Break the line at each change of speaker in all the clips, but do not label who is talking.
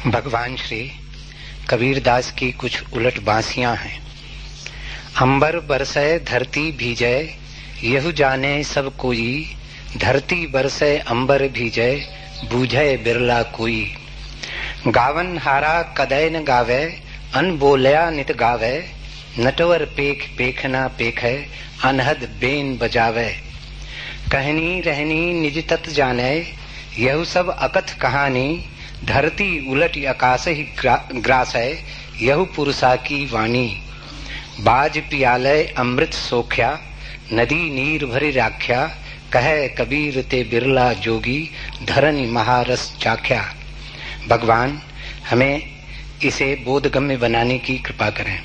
भगवान श्री कबीरदास की कुछ उलट बांसियां हैं। अंबर बरसै धरती भीजै, यहु जाने सब कोई। धरती बरसै अंबर भीजै, बूझै बिरला कोई। गावन हारा कदै न गावे, अन बोलया नित गावे। नटवर पेख पेखना पेखै, अनहद बेन बजावे। कहनी रहनी निज तत जाने, यहु सब अकथ कहानी। धरती उलट आकाश ही ग्रास है, यहु पुरुषा की वाणी। बाज पियालय अमृत सोख्या, नदी नीर भरी राख्या। कहे कबीर ते बिरला जोगी, धरनी महारस चाख्या। भगवान हमें इसे बोधगम्य बनाने की कृपा करें।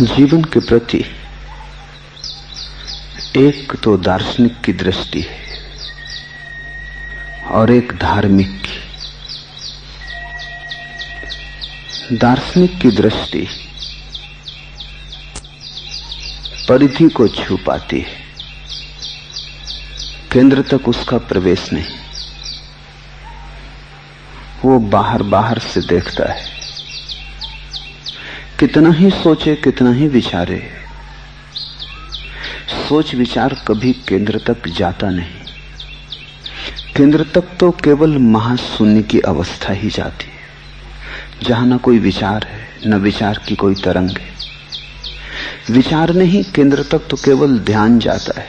जीवन के प्रति एक तो दार्शनिक की दृष्टि है और एक धार्मिक की। दार्शनिक की दृष्टि परिधि को छू पाती है, केंद्र तक उसका प्रवेश नहीं। वो बाहर बाहर से देखता है, कितना ही सोचे कितना ही विचारे, सोच विचार कभी केंद्र तक जाता नहीं। केंद्र तक तो केवल महाशून्य की अवस्था ही जाती है, जहां न कोई विचार है न विचार की कोई तरंग है। विचार नहीं, केंद्र तक तो केवल ध्यान जाता है।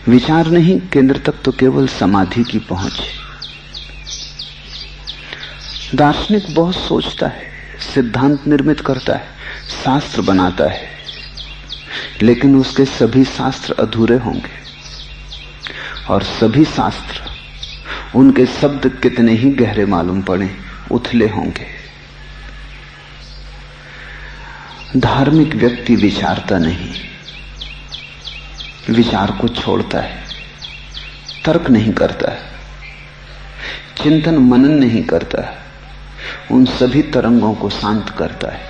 विचार नहीं, केंद्र तक तो केवल समाधि की पहुंच है। दार्शनिक बहुत सोचता है, सिद्धांत निर्मित करता है, शास्त्र बनाता है, लेकिन उसके सभी शास्त्र अधूरे होंगे। और सभी शास्त्र, उनके शब्द कितने ही गहरे मालूम पड़े, उथले होंगे। धार्मिक व्यक्ति विचारता नहीं, विचार को छोड़ता है, तर्क नहीं करता है, चिंतन मनन नहीं करता है, उन सभी तरंगों को शांत करता है।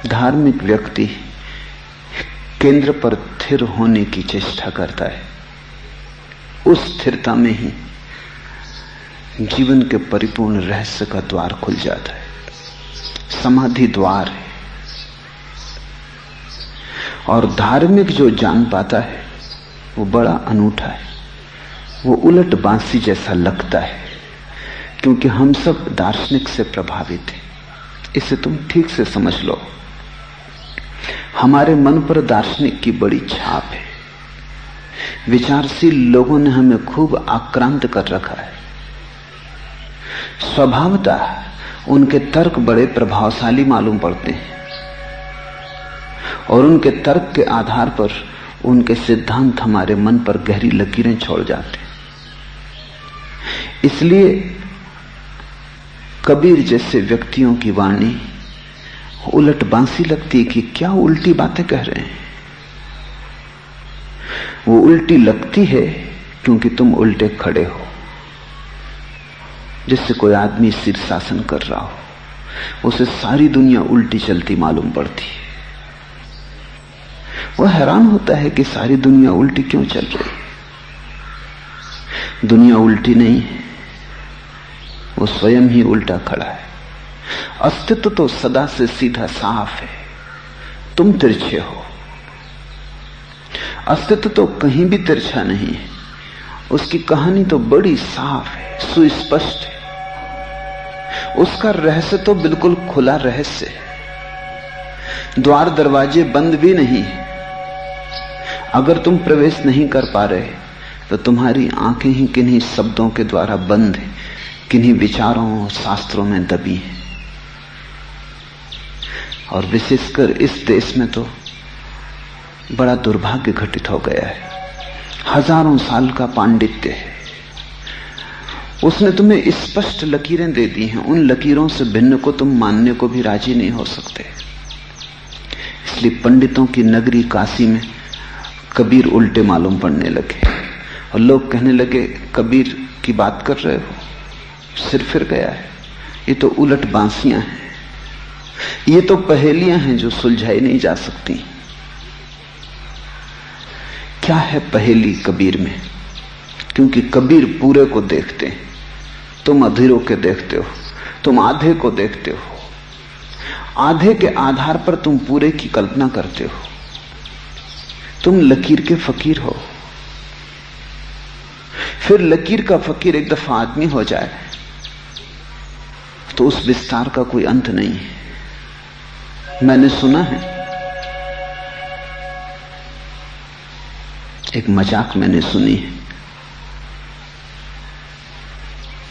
धार्मिक व्यक्ति केंद्र पर स्थिर होने की चेष्टा करता है। उस स्थिरता में ही जीवन के परिपूर्ण रहस्य का द्वार खुल जाता है। समाधि द्वार है। और धार्मिक जो जान पाता है वो बड़ा अनूठा है। वो उलट बांसी जैसा लगता है, क्योंकि हम सब दार्शनिक से प्रभावित हैं। इसे तुम ठीक से समझ लो। हमारे मन पर दार्शनिक की बड़ी छाप है। विचारशील लोगों ने हमें खूब आक्रांत कर रखा है। स्वभावतः उनके तर्क बड़े प्रभावशाली मालूम पड़ते हैं और उनके तर्क के आधार पर उनके सिद्धांत हमारे मन पर गहरी लकीरें छोड़ जाते हैं। इसलिए कबीर जैसे व्यक्तियों की वाणी उलट बांसी लगती है कि क्या उल्टी बातें कह रहे हैं। वो उल्टी लगती है क्योंकि तुम उल्टे खड़े हो। जिससे कोई आदमी शीर्षासन कर रहा हो, उसे सारी दुनिया उल्टी चलती मालूम पड़ती है। वह हैरान होता है कि सारी दुनिया उल्टी क्यों चल रही है। दुनिया उल्टी नहीं है, वो स्वयं ही उल्टा खड़ा है। अस्तित्व तो सदा से सीधा साफ है, तुम तिरछे हो। अस्तित्व तो कहीं भी तिरछा नहीं है, उसकी कहानी तो बड़ी साफ है, सुस्पष्ट है। उसका रहस्य तो बिल्कुल खुला रहस्य है। द्वार दरवाजे बंद भी नहीं है। अगर तुम प्रवेश नहीं कर पा रहे तो तुम्हारी आंखें ही किन्हीं शब्दों के द्वारा बंद है, किन्हीं विचारों और शास्त्रों में दबी है। और विशेषकर इस देश में तो बड़ा दुर्भाग्य घटित हो गया है। हजारों साल का पांडित्य है, उसने तुम्हें स्पष्ट लकीरें दे दी हैं। उन लकीरों से भिन्न को तुम मानने को भी राजी नहीं हो सकते। इसलिए पंडितों की नगरी काशी में कबीर उल्टे मालूम पड़ने लगे और लोग कहने लगे कबीर की बात कर रहे हो, सिर फिर गया है, ये तो उलट बांसियां हैं, ये तो पहेलियां हैं जो सुलझाई नहीं जा सकती। क्या है पहेली कबीर में? क्योंकि कबीर पूरे को देखते हैं, तुम अधूरों के देखते हो, तुम आधे को देखते हो, आधे के आधार पर तुम पूरे की कल्पना करते हो, तुम लकीर के फकीर हो। फिर लकीर का फकीर एक दफा आदमी हो जाए तो उस विस्तार का कोई अंत नहीं है। मैंने सुना है, एक मजाक मैंने सुनी है,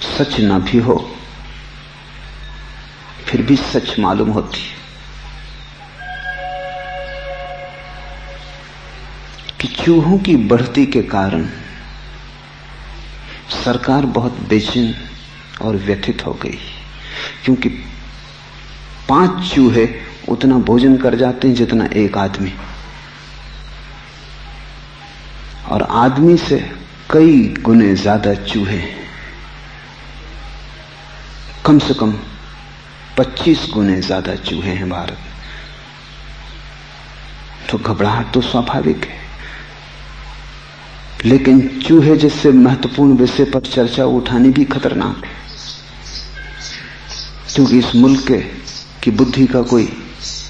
सच ना भी हो फिर भी सच मालूम होती है कि चूहों की बढ़ती के कारण सरकार बहुत बेचैन और व्यथित हो गई, क्योंकि 5 चूहे उतना भोजन कर जाते हैं जितना एक आदमी, और आदमी से कई गुने ज्यादा चूहे, कम से कम 25 गुने ज्यादा चूहे हैं भारत में। तो घबराहट तो स्वाभाविक है, लेकिन चूहे जैसे महत्वपूर्ण विषय पर चर्चा उठानी भी खतरनाक है, क्योंकि इस मुल्क की बुद्धि का कोई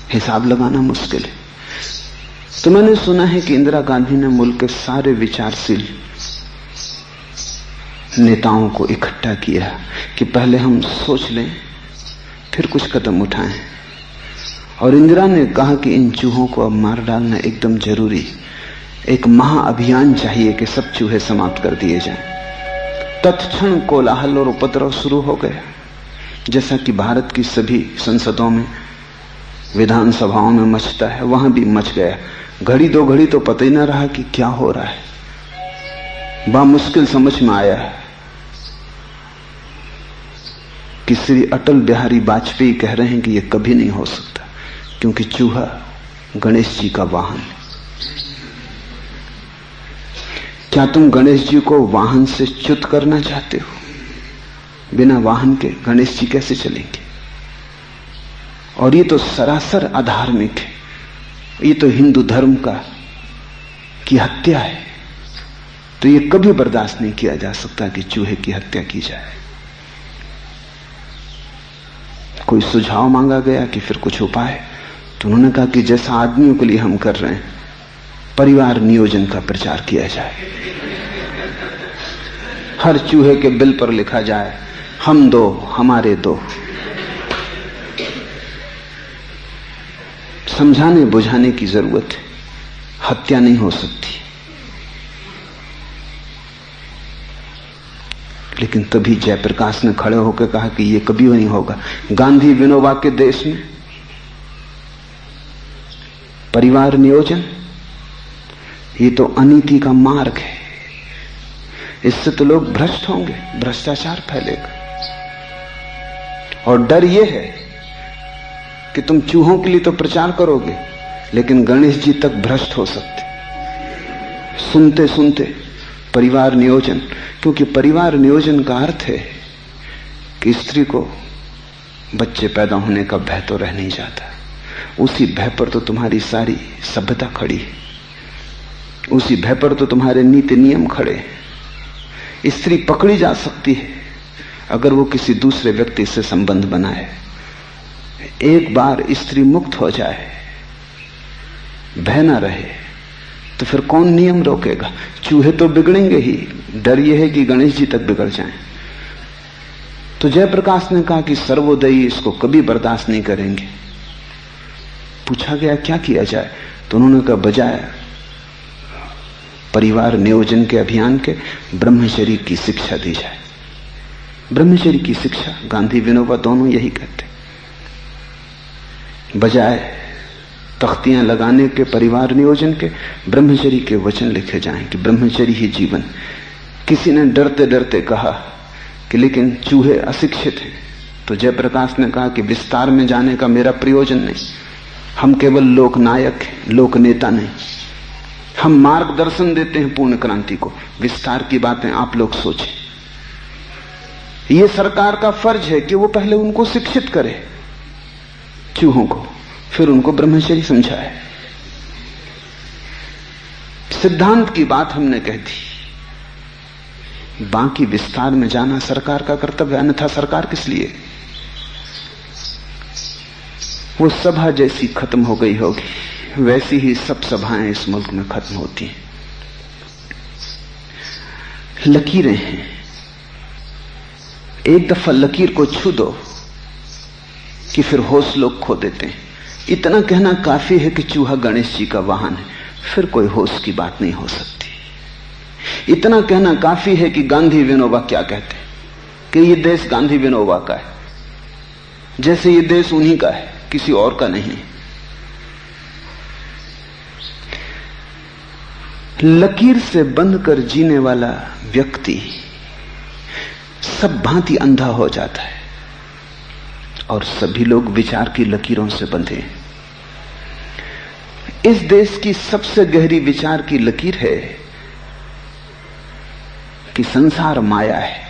हिसाब लगाना मुश्किल है। तो मैंने सुना है कि इंदिरा गांधी ने मुल्क के सारे विचारशील नेताओं को इकट्ठा किया कि पहले हम सोच लें फिर कुछ कदम उठाएं, और इंदिरा ने कहा कि इन चूहों को अब मार डालना एकदम जरूरी, एक महाअभियान चाहिए कि सब चूहे समाप्त कर दिए जाएं। तत्क्षण कोलाहल और उपद्रव शुरू हो गया, जैसा कि भारत की सभी संसदों में, विधानसभाओं में मचता है, वहां भी मच गया। घड़ी 2 घड़ी तो पता ही न रहा कि क्या हो रहा है। बड़ा मुश्किल समझ में आया कि श्री अटल बिहारी वाजपेयी कह रहे हैं कि यह कभी नहीं हो सकता, क्योंकि चूहा गणेश जी का वाहन है। क्या तुम गणेश जी को वाहन से च्युत करना चाहते हो? बिना वाहन के गणेश जी कैसे चलेंगे? और ये तो सरासर अधार्मिक है, ये तो हिंदू धर्म की हत्या है। तो ये कभी बर्दाश्त नहीं किया जा सकता कि चूहे की हत्या की जाए। कोई सुझाव मांगा गया कि फिर कुछ उपाय, तो उन्होंने कहा कि जैसा आदमियों के लिए हम कर रहे हैं, परिवार नियोजन का प्रचार किया जाए। हर चूहे के बिल पर लिखा जाए, हम 2 हमारे 2। समझाने बुझाने की जरूरत है, हत्या नहीं हो सकती। लेकिन तभी जयप्रकाश ने खड़े होकर कहा कि यह कभी नहीं होगा। गांधी विनोबा के देश में परिवार नियोजन ये तो अनीति का मार्ग है, इससे तो लोग भ्रष्ट होंगे, भ्रष्टाचार फैलेगा। और डर यह है कि तुम चूहों के लिए तो प्रचार करोगे, लेकिन गणेश जी तक भ्रष्ट हो सकते सुनते सुनते। परिवार नियोजन, क्योंकि परिवार नियोजन का अर्थ है कि स्त्री को बच्चे पैदा होने का भय तो रह नहीं जाता। उसी भय पर तो तुम्हारी सारी सभ्यता खड़ी है, उसी भय पर तो तुम्हारे नीति नियम खड़े हैं। स्त्री पकड़ी जा सकती है अगर वो किसी दूसरे व्यक्ति से संबंध बनाए। एक बार स्त्री मुक्त हो जाए, भय न रहे, तो फिर कौन नियम रोकेगा? चूहे तो बिगड़ेंगे ही, डर यह है कि गणेश जी तक बिगड़ जाएं। तो जयप्रकाश ने कहा कि सर्वोदयी इसको कभी बर्दाश्त नहीं करेंगे। पूछा गया क्या किया जाए, तो उन्होंने कहा बजाय परिवार नियोजन के अभियान के ब्रह्मचर्य की शिक्षा दी जाए। ब्रह्मचर्य की शिक्षा, गांधी विनोबा दोनों यही कहते। बजाय तख्तियां लगाने के परिवार नियोजन के, ब्रह्मचर्य के वचन लिखे जाएं कि ब्रह्मचर्य ही जीवन। किसी ने डरते डरते कहा कि लेकिन चूहे अशिक्षित हैं, तो जयप्रकाश ने कहा कि विस्तार में जाने का मेरा प्रयोजन नहीं, हम केवल लोकनायक हैं, लोक नेता नहीं। हम मार्गदर्शन देते हैं पूर्ण क्रांति को। विस्तार की बातें आप लोग सोचें। यह सरकार का फर्ज है कि वो पहले उनको शिक्षित करे, चूहों को, फिर उनको ब्रह्मचर्य समझाए। सिद्धांत की बात हमने कह दी, बाकी विस्तार में जाना सरकार का कर्तव्य, अन्यथा सरकार किस लिए? वो सभा जैसी खत्म हो गई होगी, वैसी ही सब सभाएं इस मुल्क में खत्म होती हैं। लकीरें हैं, एक दफा लकीर को छू दो कि फिर होश लोग खो देते हैं। इतना कहना काफी है कि चूहा गणेश जी का वाहन है, फिर कोई होश की बात नहीं हो सकती। इतना कहना काफी है कि गांधी विनोबा क्या कहते हैं कि ये देश गांधी विनोबा का है, जैसे ये देश उन्हीं का है, किसी और का नहीं। लकीर से बंधकर जीने वाला व्यक्ति सब भांति अंधा हो जाता है, और सभी लोग विचार की लकीरों से बंधे हैं। इस देश की सबसे गहरी विचार की लकीर है कि संसार माया है।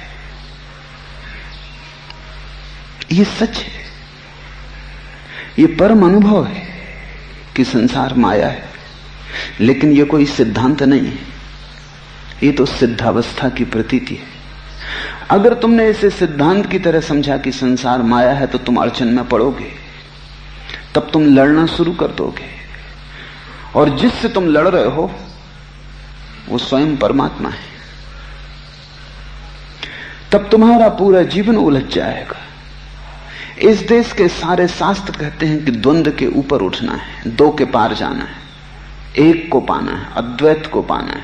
यह सच है, यह परम अनुभव है कि संसार माया है, लेकिन यह कोई सिद्धांत नहीं है, यह तो सिद्धावस्था की प्रतीति है। अगर तुमने इसे सिद्धांत की तरह समझा कि संसार माया है तो तुम अड़चन में पड़ोगे, तब तुम लड़ना शुरू कर दोगे, और जिससे तुम लड़ रहे हो वो स्वयं परमात्मा है। तब तुम्हारा पूरा जीवन उलझ जाएगा। इस देश के सारे शास्त्र कहते हैं कि द्वंद्व के ऊपर उठना है, दो के पार जाना है, एक को पाना है, अद्वैत को पाना है,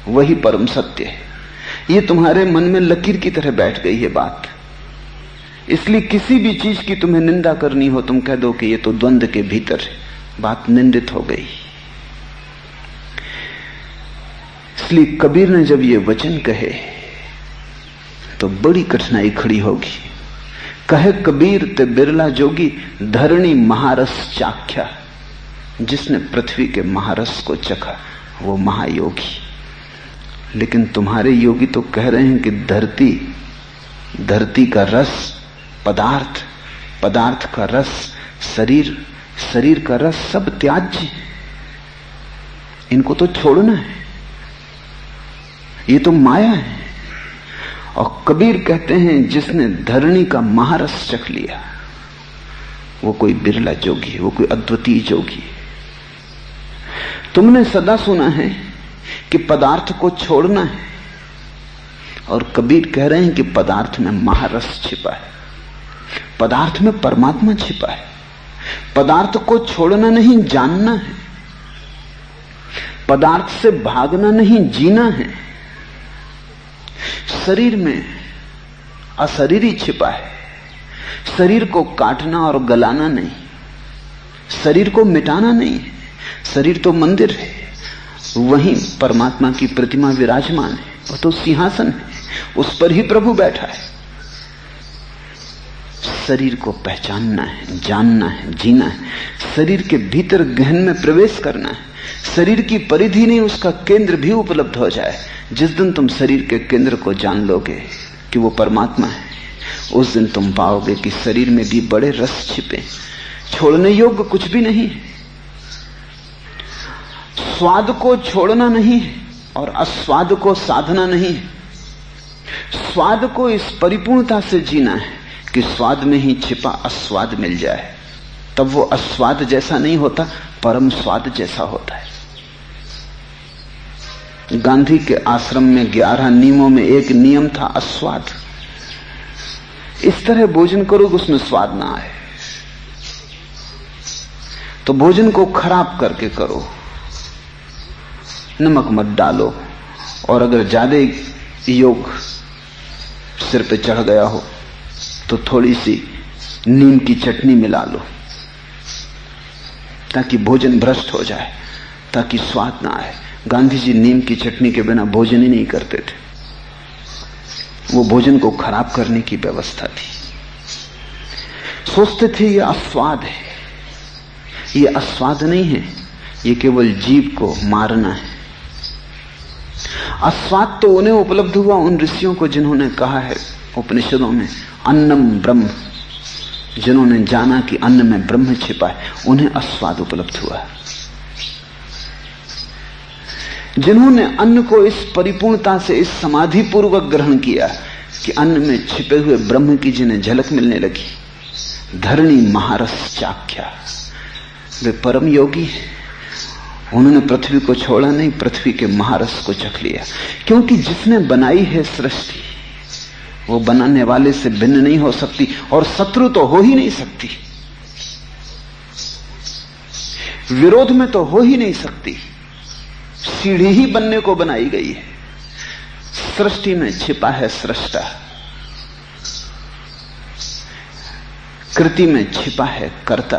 वही परम सत्य है। ये तुम्हारे मन में लकीर की तरह बैठ गई है बात। इसलिए किसी भी चीज की तुम्हें निंदा करनी हो, तुम कह दो कि ये तो द्वंद्व के भीतर है, बात निंदित हो गई। इसलिए कबीर ने जब ये वचन कहे तो बड़ी कठिनाई खड़ी होगी। कहे कबीर ते बिरला जोगी, धरणी महारस चाख्या। जिसने पृथ्वी के महारस को चखा वो महायोगी। लेकिन तुम्हारे योगी तो कह रहे हैं कि धरती का रस पदार्थ, पदार्थ का रस शरीर, शरीर का रस सब त्याज्य, इनको तो छोड़ना है, ये तो माया है। और कबीर कहते हैं जिसने धरणी का महारस चख लिया वो कोई बिरला जोगी है, वो कोई अद्वितीय जोगी है। तुमने सदा सुना है कि पदार्थ को छोड़ना है, और कबीर कह रहे हैं कि पदार्थ में महारस छिपा है, पदार्थ में परमात्मा छिपा है। पदार्थ को छोड़ना नहीं, जानना है। पदार्थ से भागना नहीं, जीना है। शरीर में अशरीरी छिपा है। शरीर को काटना और गलाना नहीं, शरीर को मिटाना नहीं है। शरीर तो मंदिर है, वहीं परमात्मा की प्रतिमा विराजमान है, वो तो सिंहासन है, उस पर ही प्रभु बैठा है। शरीर को पहचानना है, जानना है, जीना है, शरीर के भीतर गहन में प्रवेश करना है। शरीर की परिधि नहीं, उसका केंद्र भी उपलब्ध हो जाए। जिस दिन तुम शरीर के केंद्र को जान लोगे कि वो परमात्मा है, उस दिन तुम पाओगे कि शरीर में भी बड़े रस छिपे, छोड़ने योग्य कुछ भी नहीं है। स्वाद को छोड़ना नहीं है और अस्वाद को साधना नहीं है। स्वाद को इस परिपूर्णता से जीना है कि स्वाद में ही छिपा अस्वाद मिल जाए, तब वो अस्वाद जैसा नहीं होता, परम स्वाद जैसा होता है। गांधी के आश्रम में 11 नियमों में एक नियम था अस्वाद। इस तरह भोजन करो कि उसमें स्वाद ना आए, तो भोजन को खराब करके करो, नमक मत डालो, और अगर ज्यादा योग सिर पे चढ़ गया हो तो थोड़ी सी नीम की चटनी मिला लो, ताकि भोजन भ्रष्ट हो जाए, ताकि स्वाद ना आए। गांधी जी नीम की चटनी के बिना भोजन ही नहीं करते थे, वो भोजन को खराब करने की व्यवस्था थी। सोचते थे ये अस्वाद है, ये अस्वाद नहीं है, ये केवल जीभ को मारना है, आस्वाद तो उन्हें उपलब्ध हुआ, उन ऋषियों को जिन्होंने कहा है उपनिषदों में अन्नम ब्रह्म, जिन्होंने जाना कि अन्न में ब्रह्म छिपा है, उन्हें आस्वाद उपलब्ध हुआ। जिन्होंने अन्न को इस परिपूर्णता से, इस समाधि पूर्वक ग्रहण किया कि अन्न में छिपे हुए ब्रह्म की जिन्हें झलक मिलने लगी, धरणी महारस चाख्या, वे परम योगी हैं। उन्होंने पृथ्वी को छोड़ा नहीं, पृथ्वी के महारस को चख लिया। क्योंकि जिसने बनाई है सृष्टि, वो बनाने वाले से भिन्न नहीं हो सकती, और शत्रु तो हो ही नहीं सकती, विरोध में तो हो ही नहीं सकती। सीढ़ी ही बनने को बनाई गई है। सृष्टि में छिपा है सृष्टा, कृति में छिपा है कर्ता,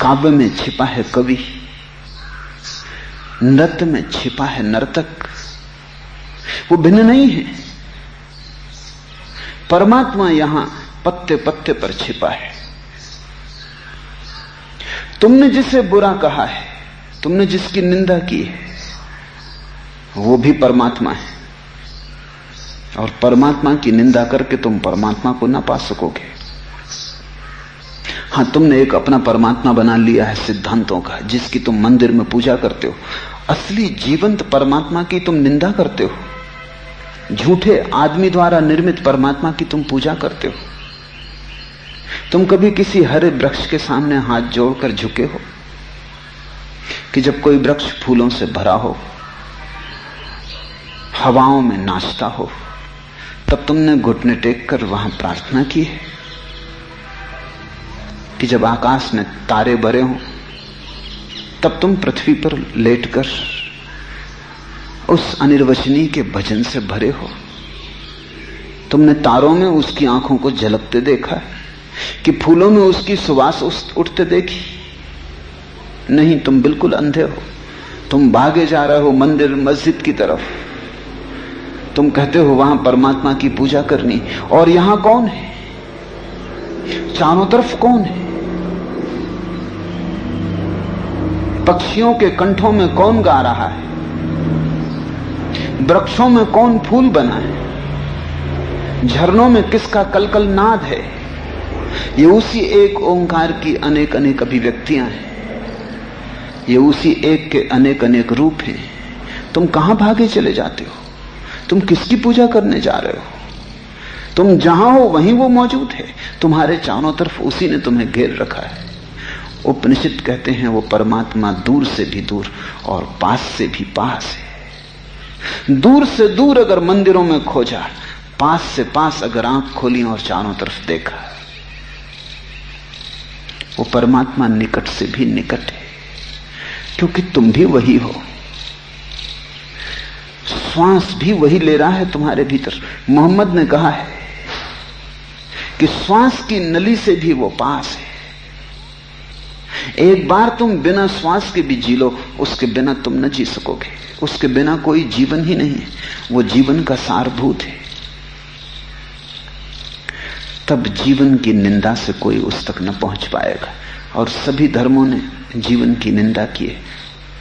काव्य में छिपा है कवि, नृत्य में छिपा है नर्तक। वो भिन्न नहीं है। परमात्मा यहां पत्ते पत्ते पर छिपा है। तुमने जिसे बुरा कहा है, तुमने जिसकी निंदा की है, वो भी परमात्मा है, और परमात्मा की निंदा करके तुम परमात्मा को ना पा सकोगे। हां, तुमने एक अपना परमात्मा बना लिया है सिद्धांतों का, जिसकी तुम मंदिर में पूजा करते हो। असली जीवंत परमात्मा की तुम निंदा करते हो। झूठे आदमी द्वारा निर्मित परमात्मा की तुम पूजा करते हो। तुम कभी किसी हरे वृक्ष के सामने हाथ जोड़कर झुके हो कि जब कोई वृक्ष फूलों से भरा हो, हवाओं में नाचता हो, तब तुमने घुटने टेक कर वहां प्रार्थना की है? कि जब आकाश में तारे भरे हों, तब तुम पृथ्वी पर लेटकर उस अनिर्वचनीय के भजन से भरे हो? तुमने तारों में उसकी आंखों को झलकते देखा है कि फूलों में उसकी सुवास उठते देखी? नहीं, तुम बिल्कुल अंधे हो। तुम भागे जा रहे हो मंदिर मस्जिद की तरफ। तुम कहते हो वहां परमात्मा की पूजा करनी, और यहां कौन है? चारों तरफ कौन है? पक्षियों के कंठों में कौन गा रहा है? वृक्षों में कौन फूल बना है? झरनों में किसका कलकल नाद है? ये उसी एक ओंकार की अनेक अनेक अभिव्यक्तियां हैं। ये उसी एक के अनेक अनेक रूप हैं। तुम कहां भागे चले जाते हो? तुम किसकी पूजा करने जा रहे हो? तुम जहां हो वहीं वो मौजूद है। तुम्हारे चारों तरफ उसी ने तुम्हें घेर रखा है। उपनिषद कहते हैं वो परमात्मा दूर से भी दूर और पास से भी पास है। दूर से दूर अगर मंदिरों में खोजा, पास से पास अगर आंख खोली और चारों तरफ देखा, वो परमात्मा निकट से भी निकट है, क्योंकि तुम भी वही हो। श्वास भी वही ले रहा है तुम्हारे भीतर। मोहम्मद ने कहा है कि श्वास की नली से भी वो पास है। एक बार तुम बिना श्वास के भी जी लो, उसके बिना तुम न जी सकोगे। उसके बिना कोई जीवन ही नहीं है। वो जीवन का सारभूत है। तब जीवन की निंदा से कोई उस तक न पहुंच पाएगा। और सभी धर्मों ने जीवन की निंदा की है।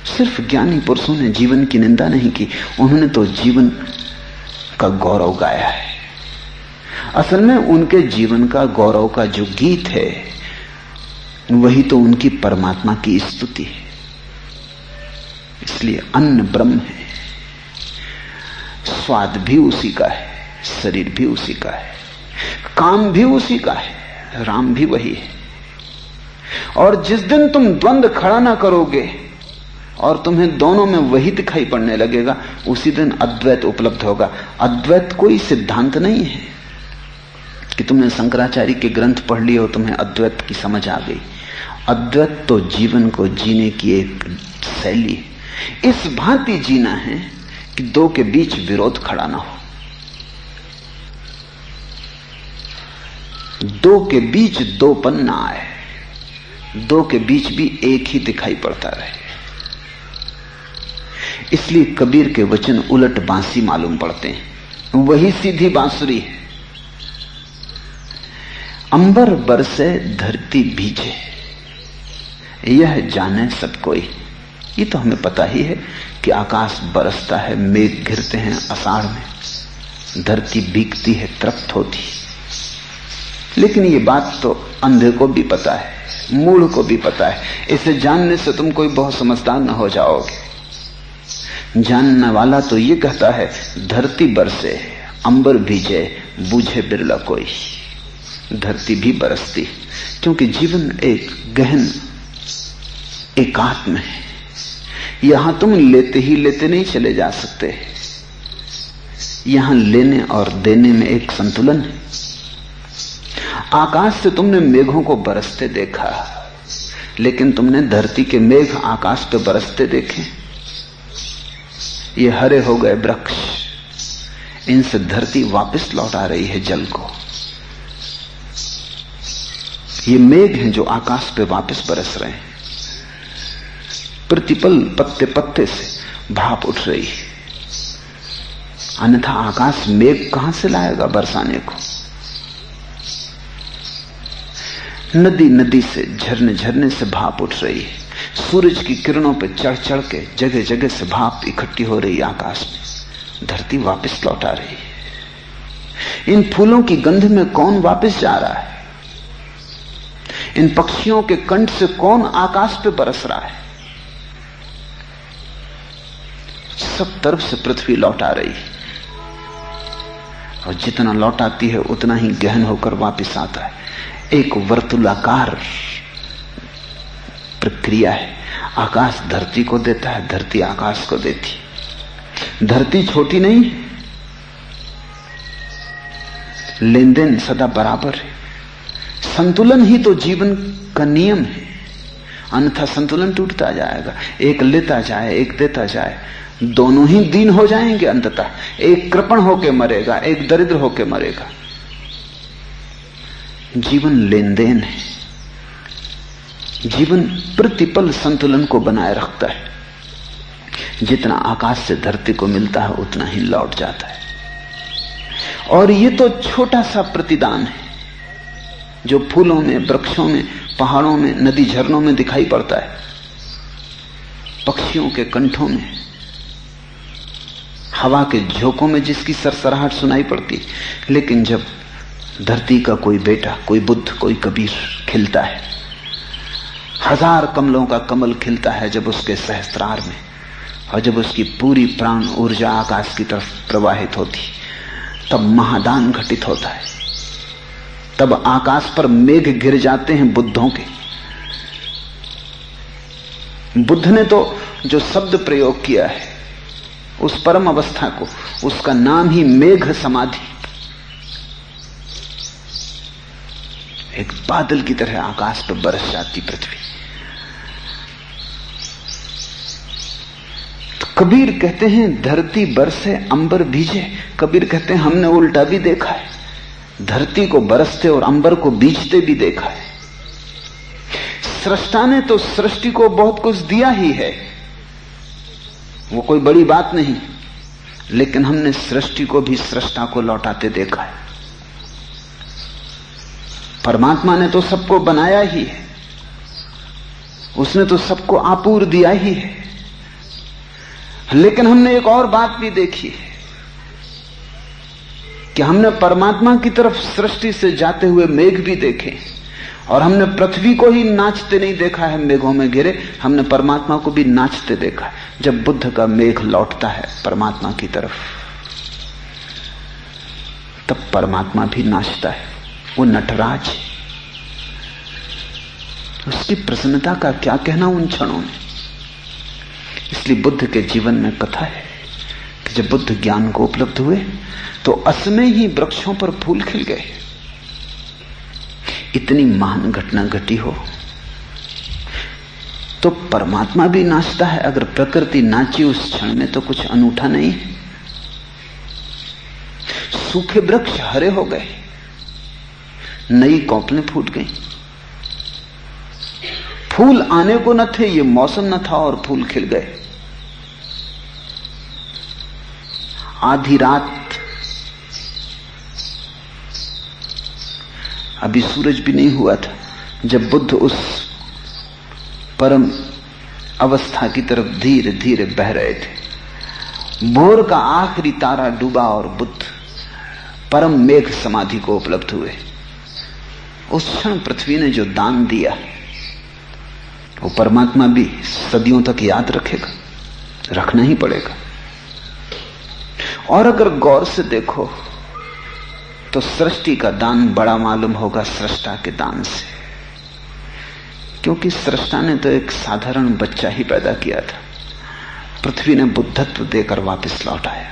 सिर्फ ज्ञानी पुरुषों ने जीवन की निंदा नहीं की। उन्होंने तो जीवन का गौरव गाया है। असल में उनके जीवन का गौरव का जो गीत है, वही तो उनकी परमात्मा की स्तुति है। इसलिए अन्न ब्रह्म है, स्वाद भी उसी का है, शरीर भी उसी का है, काम भी उसी का है, राम भी वही है। और जिस दिन तुम द्वंद्व खड़ा ना करोगे और तुम्हें दोनों में वही दिखाई पड़ने लगेगा, उसी दिन अद्वैत उपलब्ध होगा। अद्वैत कोई सिद्धांत नहीं है कि तुमने शंकराचार्य के ग्रंथ पढ़ लिए और तुम्हें अद्वैत की समझ आ गई। अद्वैत तो जीवन को जीने की एक शैली है। इस भांति जीना है कि दो के बीच विरोध खड़ा ना हो, दो के बीच दोपन ना आए, दो के बीच भी एक ही दिखाई पड़ता रहे। इसलिए कबीर के वचन उलट बांसी मालूम पड़ते हैं, वही सीधी बांसुरी है। अंबर बरसे धरती भीजे, यह जाने सब कोई। ये तो हमें पता ही है कि आकाश बरसता है, मेघ घिरते हैं आषाढ़ में, धरती भीगती है, तृप्त होती। लेकिन ये बात तो अंधे को भी पता है, मूढ़ को भी पता है। इसे जानने से तुम कोई बहुत समझदार न हो जाओगे। जानने वाला तो ये कहता है धरती बरसे, अंबर भीजे, बूझे बिरला कोई। धरती भी बरसती, क्योंकि जीवन एक गहन एकात्म है। यहां तुम लेते ही लेते नहीं चले जा सकते। यहां लेने और देने में एक संतुलन है। आकाश से तुमने मेघों को बरसते देखा, लेकिन तुमने धरती के मेघ आकाश पे बरसते देखे। ये हरे हो गए वृक्ष, इनसे धरती वापस लौटा रही है जल को। ये मेघ हैं जो आकाश पे वापस बरस रहे हैं। प्रतिपल पत्ते पत्ते से भाप उठ रही है, अन्यथा आकाश मेघ कहां से लाएगा बरसाने को। नदी नदी से, झरने झरने से भाप उठ रही है। सूरज की किरणों पर चढ़ चढ़ के जगह जगह से भाप इकट्ठी हो रही है आकाश में। धरती वापस लौटा रही है। इन फूलों की गंध में कौन वापस जा रहा है? इन पक्षियों के कंठ से कौन आकाश पे बरस रहा है? सब तरफ से पृथ्वी लौटा रही है, और जितना लौटाती है उतना ही गहन होकर वापस आता है। एक वर्तुलाकार प्रक्रिया है। आकाश धरती को देता है, धरती आकाश को देती। धरती छोटी नहीं है, लेन देन सदा बराबर है। संतुलन ही तो जीवन का नियम है, अन्यथा संतुलन टूटता जाएगा। एक लेता जाए, एक देता जाए, दोनों ही दीन हो जाएंगे अंततः। एक कृपण होके मरेगा, एक दरिद्र होके मरेगा। जीवन लेन देन है। जीवन प्रतिपल संतुलन को बनाए रखता है। जितना आकाश से धरती को मिलता है उतना ही लौट जाता है। और ये तो छोटा सा प्रतिदान है जो फूलों में, वृक्षों में, पहाड़ों में, नदी झरनों में दिखाई पड़ता है, पक्षियों के कंठों में, हवा के झोंकों में जिसकी सरसराहट सुनाई पड़ती। लेकिन जब धरती का कोई बेटा, कोई बुद्ध, कोई कबीर खिलता है, हजार कमलों का कमल खिलता है जब उसके सहस्त्रार में, और जब उसकी पूरी प्राण ऊर्जा आकाश की तरफ प्रवाहित होती, तब महादान घटित होता है। तब आकाश पर मेघ गिर जाते हैं बुद्धों के। बुद्ध ने तो जो शब्द प्रयोग किया है उस परम अवस्था को, उसका नाम ही मेघ समाधि। एक बादल की तरह आकाश पर बरस जाती पृथ्वी। तो कबीर कहते हैं धरती बरसे अंबर भीजे। कबीर कहते हैं हमने उल्टा भी देखा है, धरती को बरसते और अंबर को बीजते भी देखा है। सृष्टा ने तो सृष्टि को बहुत कुछ दिया ही है, वो कोई बड़ी बात नहीं, लेकिन हमने सृष्टि को भी सृष्टा को लौटाते देखा है। परमात्मा ने तो सबको बनाया ही है, उसने तो सबको आपूर दिया ही है, लेकिन हमने एक और बात भी देखी है कि हमने परमात्मा की तरफ सृष्टि से जाते हुए मेघ भी देखे, और हमने पृथ्वी को ही नाचते नहीं देखा है मेघों में घिरे, हमने परमात्मा को भी नाचते देखा है। जब बुद्ध का मेघ लौटता है परमात्मा की तरफ, तब परमात्मा भी नाचता है। वो नटराज है, उसकी प्रसन्नता का क्या कहना उन क्षणों में। इसलिए बुद्ध के जीवन में कथा है कि जब बुद्ध ज्ञान को उपलब्ध हुए तो असमय ही वृक्षों पर फूल खिल गए। इतनी महान घटना घटी हो तो परमात्मा भी नाचता है। अगर प्रकृति नाची उस क्षण में तो कुछ अनूठा नहीं है। सूखे वृक्ष हरे हो गए, नई कोपलें फूट गई, फूल आने को न थे, ये मौसम न था और फूल खिल गए। आधी रात, अभी सूरज भी नहीं हुआ था, जब बुद्ध उस परम अवस्था की तरफ धीरे धीरे बह रहे थे। भोर का आखिरी तारा डूबा और बुद्ध परम मेघ समाधि को उपलब्ध हुए। उस क्षण पृथ्वी ने जो दान दिया वो परमात्मा भी सदियों तक याद रखेगा, रखना ही पड़ेगा। और अगर गौर से देखो तो सृष्टि का दान बड़ा मालूम होगा सृष्टा के दान से, क्योंकि सृष्टा ने तो एक साधारण बच्चा ही पैदा किया था, पृथ्वी ने बुद्धत्व देकर वापस लौटाया।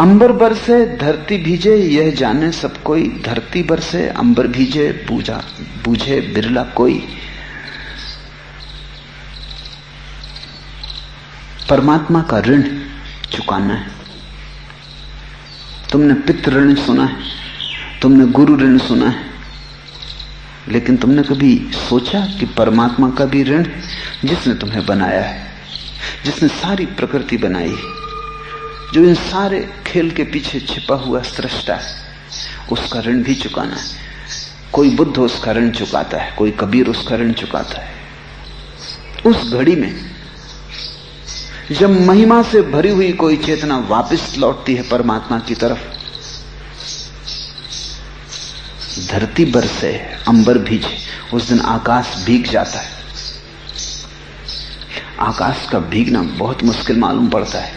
अंबर बरसे धरती भीजे यह जाने सब कोई, धरती बरसे अंबर भीजे बूझे बिरला कोई। परमात्मा का ऋण चुकाना है। तुमने पितृ ऋण सुना है, तुमने गुरु ऋण सुना है, लेकिन तुमने कभी सोचा कि परमात्मा का भी ऋण, जिसने तुम्हें बनाया है, जिसने सारी प्रकृति बनाई, जो इन सारे खेल के पीछे छिपा हुआ सृष्टा है, उसका ऋण भी चुकाना है। कोई बुद्ध उसका ऋण चुकाता है, कोई कबीर उसका ऋण चुकाता है। उस घड़ी में जब महिमा से भरी हुई कोई चेतना वापस लौटती है परमात्मा की तरफ, धरती बरसे अंबर भीजे, उस दिन आकाश भीग जाता है। आकाश का भीगना बहुत मुश्किल मालूम पड़ता है,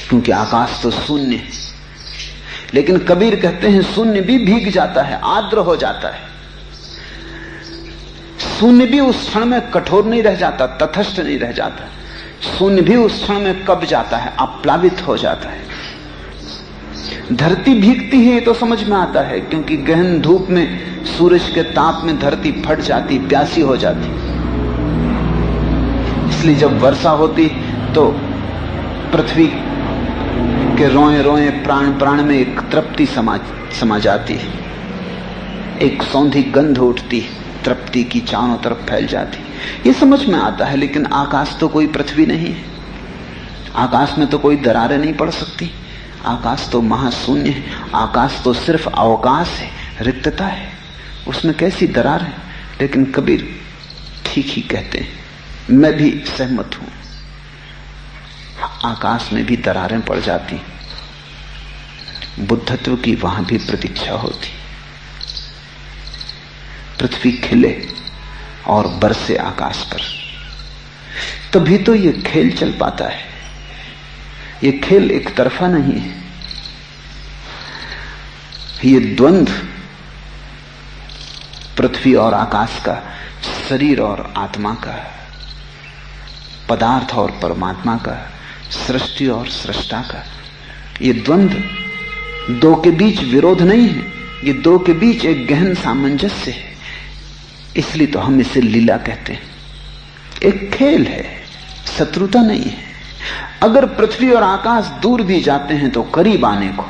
क्योंकि आकाश तो शून्य है। लेकिन कबीर कहते हैं शून्य भी भीग जाता है, आर्द्र हो जाता है। शून्य भी उस क्षण में कठोर नहीं रह जाता, तटस्थ नहीं रह जाता। शून्य भी उस क्षण में कब जाता है, अप्लावित हो जाता है। धरती भीगती है ये तो समझ में आता है, क्योंकि गहन धूप में, सूरज के ताप में धरती फट जाती, प्यासी हो जाती। इसलिए जब वर्षा होती तो पृथ्वी के रोए रोए प्राण प्राण में एक तृप्ति समा जाती है, एक सौंधी गंध उठती, तृप्ति की चारों तरफ फैल जाती। ये समझ में आता है। लेकिन आकाश तो कोई पृथ्वी नहीं है, आकाश में तो कोई दरारें नहीं पड़ सकती। आकाश तो महाशून्य है, आकाश तो सिर्फ अवकाश है, रिक्तता है, उसमें कैसी दरार है। लेकिन कबीर ठीक ही कहते हैं, मैं भी सहमत हूं, आकाश में भी दरारें पड़ जाती, बुद्धत्व की वहां भी प्रतीक्षा होती। पृथ्वी खिले और बरसे आकाश पर, तभी तो ये खेल चल पाता है। ये खेल एक तरफा नहीं है, ये द्वंद्व पृथ्वी और आकाश का, शरीर और आत्मा का, पदार्थ और परमात्मा का, सृष्टि और सृष्टा का, ये द्वंद्व दो के बीच विरोध नहीं है, ये दो के बीच एक गहन सामंजस्य है। इसलिए तो हम इसे लीला कहते हैं। एक खेल है, शत्रुता नहीं है। अगर पृथ्वी और आकाश दूर भी जाते हैं तो करीब आने को,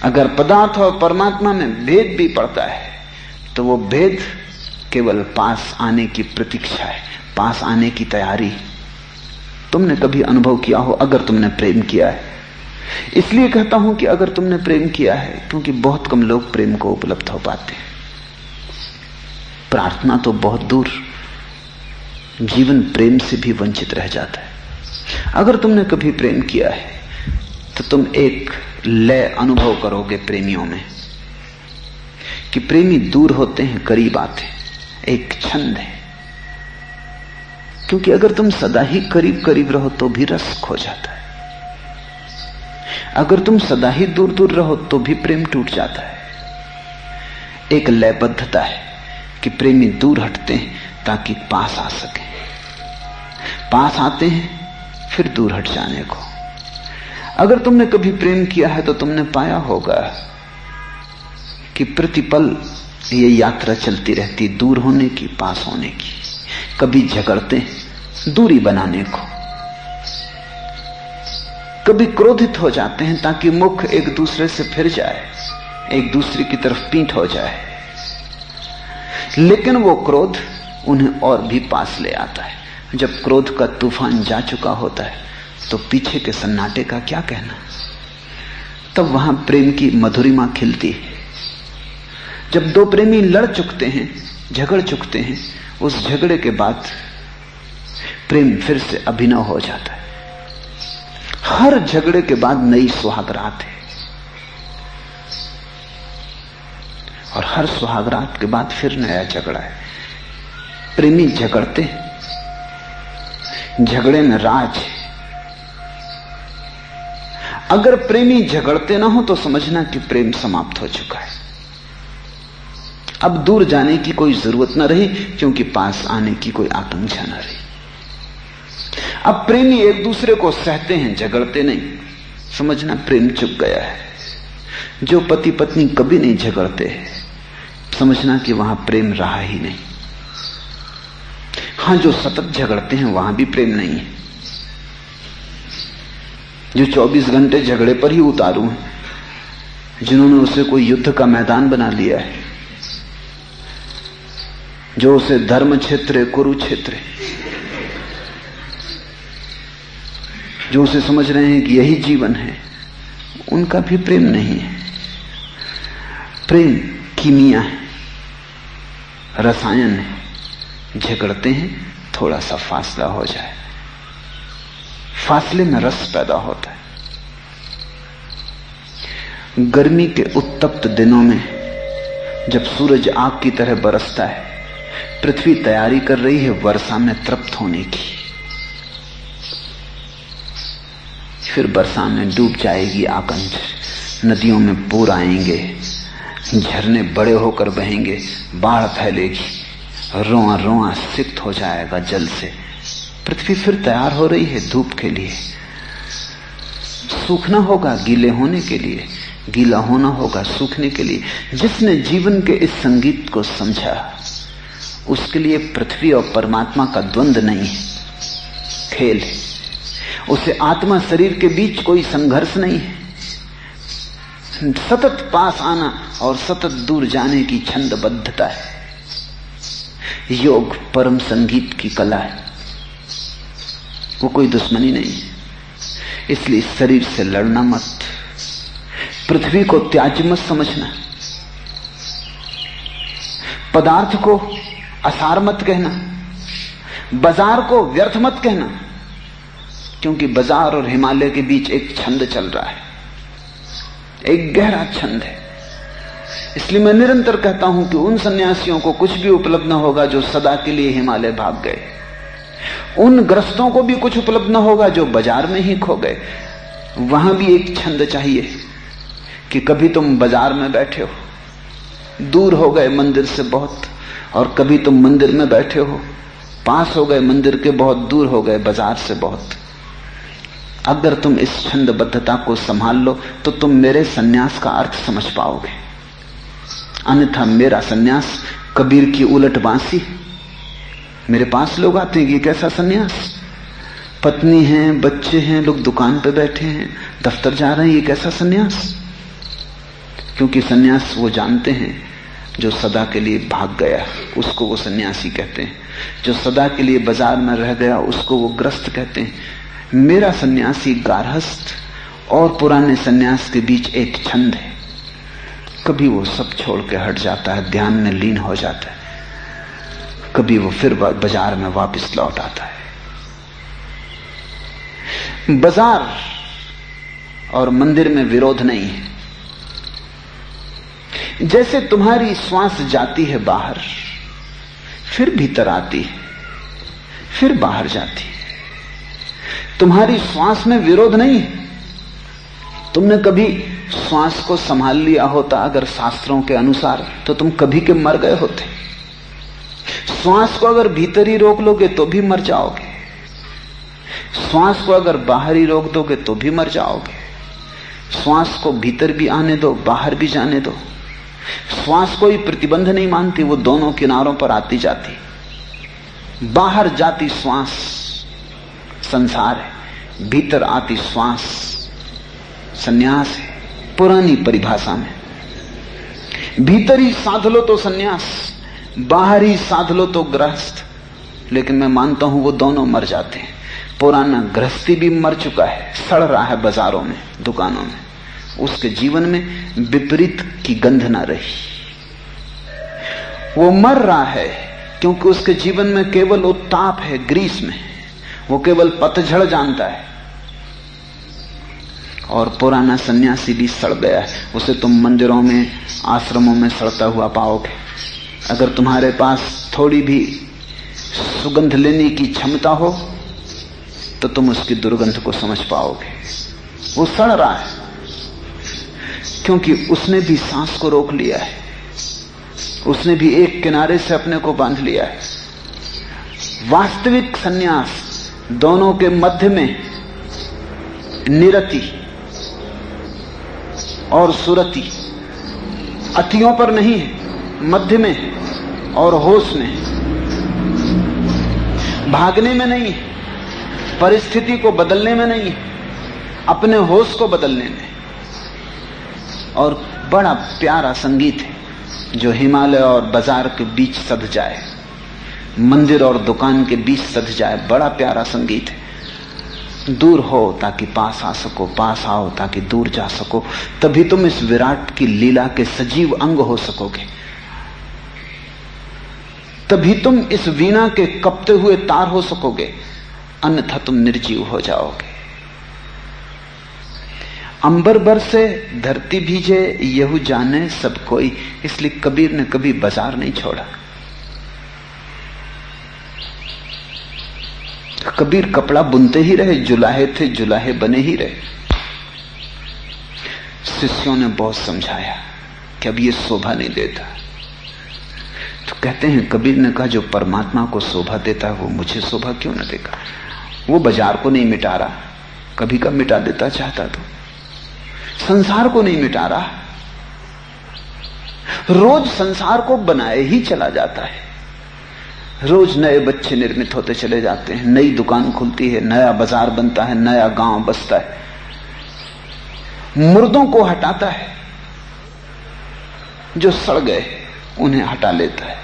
अगर पदार्थ और परमात्मा में भेद भी पड़ता है तो वो भेद केवल पास आने की प्रतीक्षा है, पास आने की तैयारी। तुमने कभी अनुभव किया हो, अगर तुमने प्रेम किया है, इसलिए कहता हूं कि अगर तुमने प्रेम किया है, क्योंकि बहुत कम लोग प्रेम को उपलब्ध हो पाते हैं। प्रार्थना तो बहुत दूर, जीवन प्रेम से भी वंचित रह जाता है। अगर तुमने कभी प्रेम किया है तो तुम एक लय अनुभव करोगे प्रेमियों में, कि प्रेमी दूर होते हैं, करीब आते हैं, एक छंद है। क्योंकि अगर तुम सदा ही करीब करीब रहो तो भी रस खो जाता है, अगर तुम सदा ही दूर दूर रहो तो भी प्रेम टूट जाता है। एक लयबद्धता है कि प्रेमी दूर हटते हैं ताकि पास आ सके, पास आते हैं फिर दूर हट जाने को। अगर तुमने कभी प्रेम किया है तो तुमने पाया होगा कि प्रतिपल ये यात्रा चलती रहती, दूर होने की, पास होने की। कभी झगड़ते हैं दूरी बनाने को, कभी क्रोधित हो जाते हैं ताकि मुख एक दूसरे से फिर जाए, एक दूसरे की तरफ पीठ हो जाए। लेकिन वो क्रोध उन्हें और भी पास ले आता है। जब क्रोध का तूफान जा चुका होता है तो पीछे के सन्नाटे का क्या कहना, तब वहां प्रेम की मधुरिमा खिलती है। जब दो प्रेमी लड़ चुकते हैं, झगड़ चुकते हैं, उस झगड़े के बाद प्रेम फिर से अभिनव हो जाता है। हर झगड़े के बाद नई सुहागरात है, और हर सुहागरात के बाद फिर नया झगड़ा है। प्रेमी झगड़ते हैं, झगड़े में राज है। अगर प्रेमी झगड़ते ना हो तो समझना कि प्रेम समाप्त हो चुका है। अब दूर जाने की कोई जरूरत न रही, क्योंकि पास आने की कोई आकांक्षा न रही। अब प्रेमी एक दूसरे को सहते हैं, झगड़ते नहीं, समझना प्रेम चुक गया है। जो पति पत्नी कभी नहीं झगड़ते, समझना कि वहां प्रेम रहा ही नहीं। हां, जो सतत झगड़ते हैं वहां भी प्रेम नहीं है। जो 24 घंटे झगड़े पर ही उतारू हैं, जिन्होंने उसे कोई युद्ध का मैदान बना लिया है, जो उसे धर्म क्षेत्र कुरुक्षेत्र, जो उसे समझ रहे हैं कि यही जीवन है, उनका भी प्रेम नहीं है। प्रेम कीमिया है, रसायन है। झगड़ते हैं, थोड़ा सा फासला हो जाए, फासले में रस पैदा होता है। गर्मी के उत्तप्त दिनों में जब सूरज आग की तरह बरसता है, पृथ्वी तैयारी कर रही है वर्षा में तृप्त होने की। फिर वर्षा में डूब जाएगी आकंठ, नदियों में पूर आएंगे, झरने बड़े होकर बहेंगे, बाढ़ फैलेगी, रोआ रोआ सिक्त हो जाएगा जल से। पृथ्वी फिर तैयार हो रही है धूप के लिए। सूखना होगा गीले होने के लिए, गीला होना होगा सूखने के लिए। जिसने जीवन के इस संगीत को समझा, उसके लिए पृथ्वी और परमात्मा का द्वंद्व नहीं है, खेल है। उसे आत्मा शरीर के बीच कोई संघर्ष नहीं है। सतत पास आना और सतत दूर जाने की छंदबद्धता है। योग परम संगीत की कला है, वो कोई दुश्मनी नहीं है। इसलिए शरीर से लड़ना मत, पृथ्वी को त्याज्य मत समझना, पदार्थ को असार मत कहना, बाजार को व्यर्थ मत कहना, क्योंकि बाजार और हिमालय के बीच एक छंद चल रहा है, एक गहरा छंद है। इसलिए मैं निरंतर कहता हूं कि उन सन्यासियों को कुछ भी उपलब्ध न होगा जो सदा के लिए हिमालय भाग गए। उन ग्रस्तों को भी कुछ उपलब्ध न होगा जो बाजार में ही खो गए। वहां भी एक छंद चाहिए कि कभी तुम बाजार में बैठे हो, दूर हो गए मंदिर से बहुत, और कभी तुम मंदिर में बैठे हो, पास हो गए मंदिर के, बहुत दूर हो गए बाजार से बहुत। अगर तुम इस छंदबद्धता को संभाल लो तो तुम मेरे सन्यास का अर्थ समझ पाओगे। अन्यथा मेरा सन्यास कबीर की उलट बांसी। मेरे पास लोग आते हैं, ये कैसा सन्यास? पत्नी है, बच्चे हैं, लोग दुकान पे बैठे हैं, दफ्तर जा रहे हैं, ये कैसा सन्यास? क्योंकि सन्यास वो जानते हैं जो सदा के लिए भाग गया, उसको वो सन्यासी कहते हैं। जो सदा के लिए बाजार में रह गया, उसको वो ग्रस्त कहते हैं। मेरा सन्यासी गारहस्थ और पुराने सन्यास के बीच एक छंद है। कभी वो सब छोड़ के हट जाता है, ध्यान में लीन हो जाता है, कभी वो फिर बाजार में वापस लौट आता है। बाजार और मंदिर में विरोध नहीं है। जैसे तुम्हारी श्वास जाती है बाहर, फिर भीतर आती है, फिर बाहर जाती है, तुम्हारी श्वास में विरोध नहीं है। तुमने कभी श्वास को संभाल लिया होता अगर शास्त्रों के अनुसार, तो तुम कभी के मर गए होते। श्वास को अगर भीतर ही रोक लोगे तो भी मर जाओगे, श्वास को अगर बाहर ही रोक दोगे तो भी मर जाओगे। श्वास को भीतर भी आने दो, बाहर भी जाने दो। श्वास कोई प्रतिबंध नहीं मानती, वो दोनों किनारों पर आती जाती। बाहर जाती श्वास संसार है, भीतर आती श्वास सन्यास है। पुरानी परिभाषा में भीतर ही साध लो तो सन्यास, बाहर ही साध लो तो गृहस्थ। लेकिन मैं मानता हूं वो दोनों मर जाते हैं। पुराना गृहस्थी भी मर चुका है, सड़ रहा है बाजारों में, दुकानों में। उसके जीवन में विपरीत की गंध ना रही। वो मर रहा है क्योंकि उसके जीवन में केवल उत्ताप है, ग्रीष्म है। वो केवल पतझड़ जानता है। और पुराना सन्यासी भी सड़ गया है। उसे तुम मंदिरों में, आश्रमों में सड़ता हुआ पाओगे। अगर तुम्हारे पास थोड़ी भी सुगंध लेने की क्षमता हो तो तुम उसकी दुर्गंध को समझ पाओगे। वो सड़ रहा है क्योंकि उसने भी सांस को रोक लिया है। उसने भी एक किनारे से अपने को बांध लिया है। वास्तविक सन्यास दोनों के मध्य में निरति और सुरति, अतियों पर नहीं है, मध्य में और होश में, भागने में नहीं है, परिस्थिति को बदलने में नहीं है, अपने होश को बदलने में। और बड़ा प्यारा संगीत है जो हिमालय और बाजार के बीच सध जाए, मंदिर और दुकान के बीच सध जाए। बड़ा प्यारा संगीत है। दूर हो ताकि पास आ सको, पास आओ ताकि दूर जा सको। तभी तुम इस विराट की लीला के सजीव अंग हो सकोगे। तभी तुम इस वीणा के कपते हुए तार हो सकोगे, अन्यथा तुम निर्जीव हो जाओगे। अंबर बरसे धरती भीजे यहू जाने सब कोई, इसलिए कबीर ने कभी बाजार नहीं छोड़ा। कबीर कपड़ा बुनते ही रहे, जुलाहे थे, जुलाहे बने ही रहे। शिष्यों ने बहुत समझाया कि अब ये शोभा नहीं देता। तो कहते हैं, कबीर ने कहा जो परमात्मा को शोभा देता है वो मुझे शोभा क्यों न देगा। वो बाजार को नहीं मिटा रहा, कभी कब मिटा देता चाहता तो। संसार को नहीं मिटा रहा, रोज संसार को बनाए ही चला जाता है। रोज नए बच्चे निर्मित होते चले जाते हैं, नई दुकान खुलती है, नया बाजार बनता है, नया गांव बसता है। मुर्दों को हटाता है, जो सड़ गए उन्हें हटा लेता है।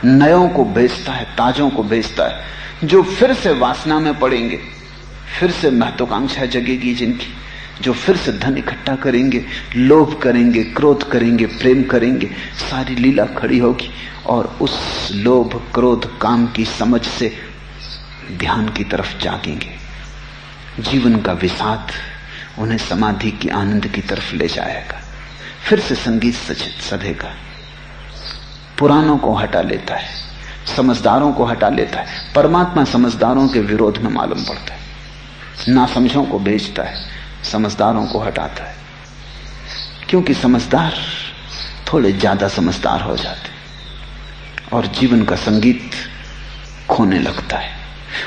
नयों को बेचता है, ताजों को बेचता है, जो फिर से वासना में पड़ेंगे, फिर से महत्वाकांक्षा जगेगी जिनकी, जो फिर से धन इकट्ठा करेंगे, लोभ करेंगे, क्रोध करेंगे, प्रेम करेंगे, सारी लीला खड़ी होगी। और उस लोभ, क्रोध, काम की समझ से ध्यान की तरफ जागेंगे। जीवन का विषाद उन्हें समाधि की आनंद की तरफ ले जाएगा। फिर से संगीत सधेगा। पुरानों को हटा लेता है, समझदारों को हटा लेता है। परमात्मा समझदारों के विरोध में मालूम पड़ता है। नासमझों को भेजता है, समझदारों को हटाता है। क्योंकि समझदार थोड़े ज्यादा समझदार हो जाते और जीवन का संगीत खोने लगता है।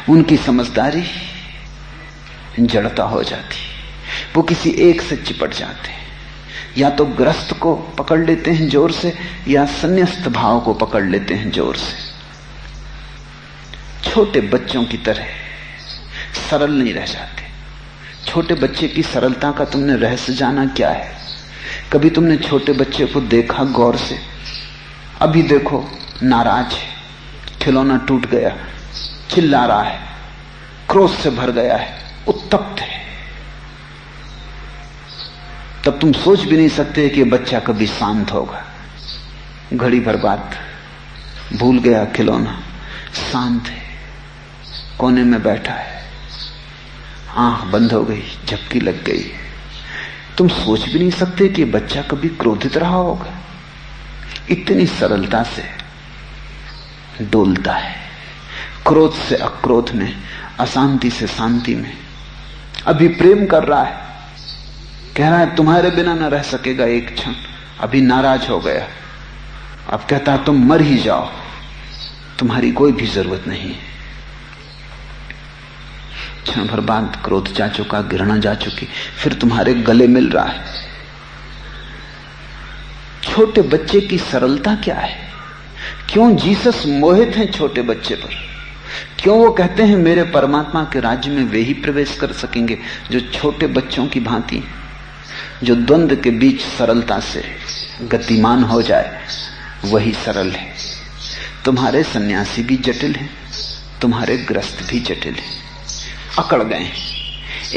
उनकी समझदारी जड़ता हो जाती, वो किसी एक से चिपट जाते हैं। या तो ग्रस्त को पकड़ लेते हैं जोर से, या संन्यस्त भाव को पकड़ लेते हैं जोर से। छोटे बच्चों की तरह सरल नहीं रह जाते। छोटे बच्चे की सरलता का तुमने रहस्य जाना क्या है? कभी तुमने छोटे बच्चे को देखा गौर से? अभी देखो, नाराज है, खिलौना टूट गया, चिल्ला रहा है, क्रोध से भर गया है, उत्तप्त है। तब तुम सोच भी नहीं सकते कि बच्चा कभी शांत होगा। घड़ी भर बाद भूल गया खिलौना, शांत है, कोने में बैठा है, आंख बंद हो गई, झपकी लग गई। तुम सोच भी नहीं सकते कि बच्चा कभी क्रोधित रहा होगा। इतनी सरलता से डोलता है, क्रोध से अक्रोध में, अशांति से शांति में। अभी प्रेम कर रहा है, कह रहा है तुम्हारे बिना न रह सकेगा एक क्षण। अभी नाराज हो गया, अब कहता है तुम मर ही जाओ, तुम्हारी कोई भी जरूरत नहीं है। क्षण भर बाद क्रोध जा चुका, घृणा जा चुकी, फिर तुम्हारे गले मिल रहा है। छोटे बच्चे की सरलता क्या है? क्यों जीसस मोहित हैं छोटे बच्चे पर? क्यों वो कहते हैं मेरे परमात्मा के राज्य में वे ही प्रवेश कर सकेंगे जो छोटे बच्चों की भांति हैं, जो द्वंद्व के बीच सरलता से गतिमान हो जाए, वही सरल है। तुम्हारे सन्यासी भी जटिल हैं, तुम्हारे ग्रस्त भी जटिल हैं, अकड़ गए।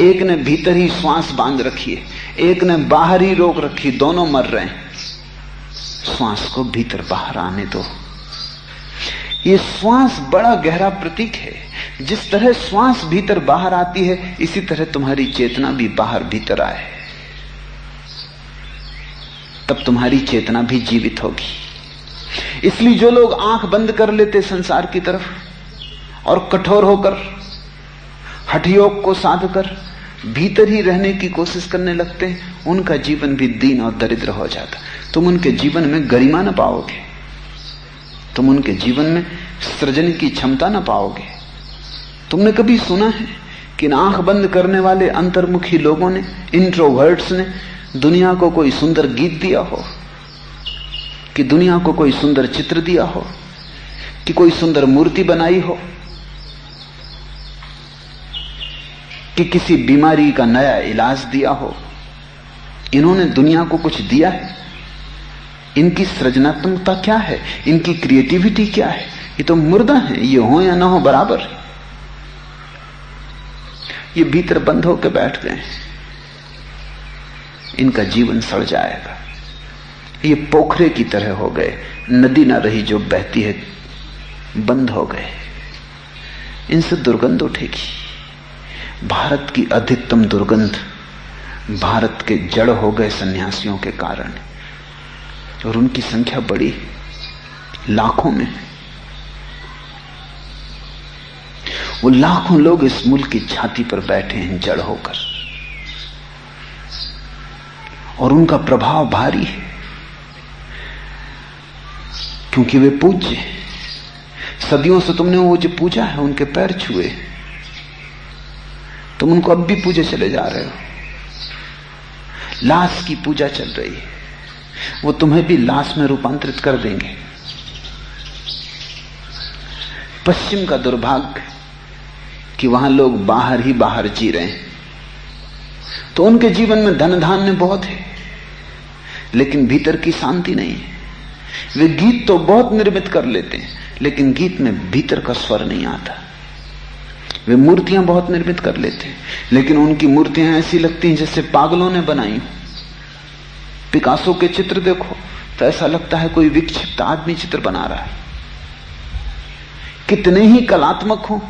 एक ने भीतर ही श्वास बांध रखी है, एक ने बाहर ही रोक रखी, दोनों मर रहे हैं। श्वास को भीतर बाहर आने दो। ये श्वास बड़ा गहरा प्रतीक है। जिस तरह श्वास भीतर बाहर आती है, इसी तरह तुम्हारी चेतना भी बाहर भीतर आए, तब तुम्हारी चेतना भी जीवित होगी। इसलिए जो लोग आंख बंद कर लेते संसार की तरफ और कठोर होकर हठयोग को साध कर भीतर ही रहने की कोशिश करने लगते हैं, उनका जीवन भी दीन और दरिद्र हो जाता। तुम उनके जीवन में गरिमा न पाओगे, तुम उनके जीवन में सृजन की क्षमता न पाओगे। तुमने कभी सुना है कि आंख बंद करने वाले अंतर्मुखी लोगों ने, इंट्रोवर्ट्स ने दुनिया को कोई सुंदर गीत दिया हो, कि दुनिया को कोई सुंदर चित्र दिया हो, कि कोई सुंदर मूर्ति बनाई हो, कि किसी बीमारी का नया इलाज दिया हो? इन्होंने दुनिया को कुछ दिया है? इनकी सृजनात्मकता क्या है? इनकी क्रिएटिविटी क्या है? ये तो मुर्दा है, ये हो या ना हो बराबर है। ये भीतर बंद होकर बैठ गए, इनका जीवन सड़ जाएगा। ये पोखरे की तरह हो गए, नदी ना रही जो बहती है, बंद हो गए। इनसे दुर्गंध उठेगी। भारत की अधिकतम दुर्गंध भारत के जड़ हो गए सन्यासियों के कारण, और उनकी संख्या बड़ी, लाखों में। वो लाखों लोग इस मुल्क की छाती पर बैठे हैं जड़ होकर, और उनका प्रभाव भारी है, क्योंकि वे पूज्य हैं। सदियों से तुमने वो जो पूजा है, उनके पैर छुए, तुम उनको अब भी पूजे चले जा रहे हो। लाश की पूजा चल रही है, वो तुम्हें भी लाश में रूपांतरित कर देंगे। पश्चिम का दुर्भाग्य कि वहां लोग बाहर ही बाहर जी रहे हैं, तो उनके जीवन में धन धान्य बहुत है, लेकिन भीतर की शांति नहीं है। वे गीत तो बहुत निर्मित कर लेते हैं, लेकिन गीत में भीतर का स्वर नहीं आता। वे मूर्तियां बहुत निर्मित कर लेते हैं, लेकिन उनकी मूर्तियां ऐसी लगती हैं जैसे पागलों ने बनाई। पिकासो के चित्र देखो तो ऐसा लगता है कोई विक्षिप्त आदमी चित्र बना रहा है। कितने ही कलात्मक हो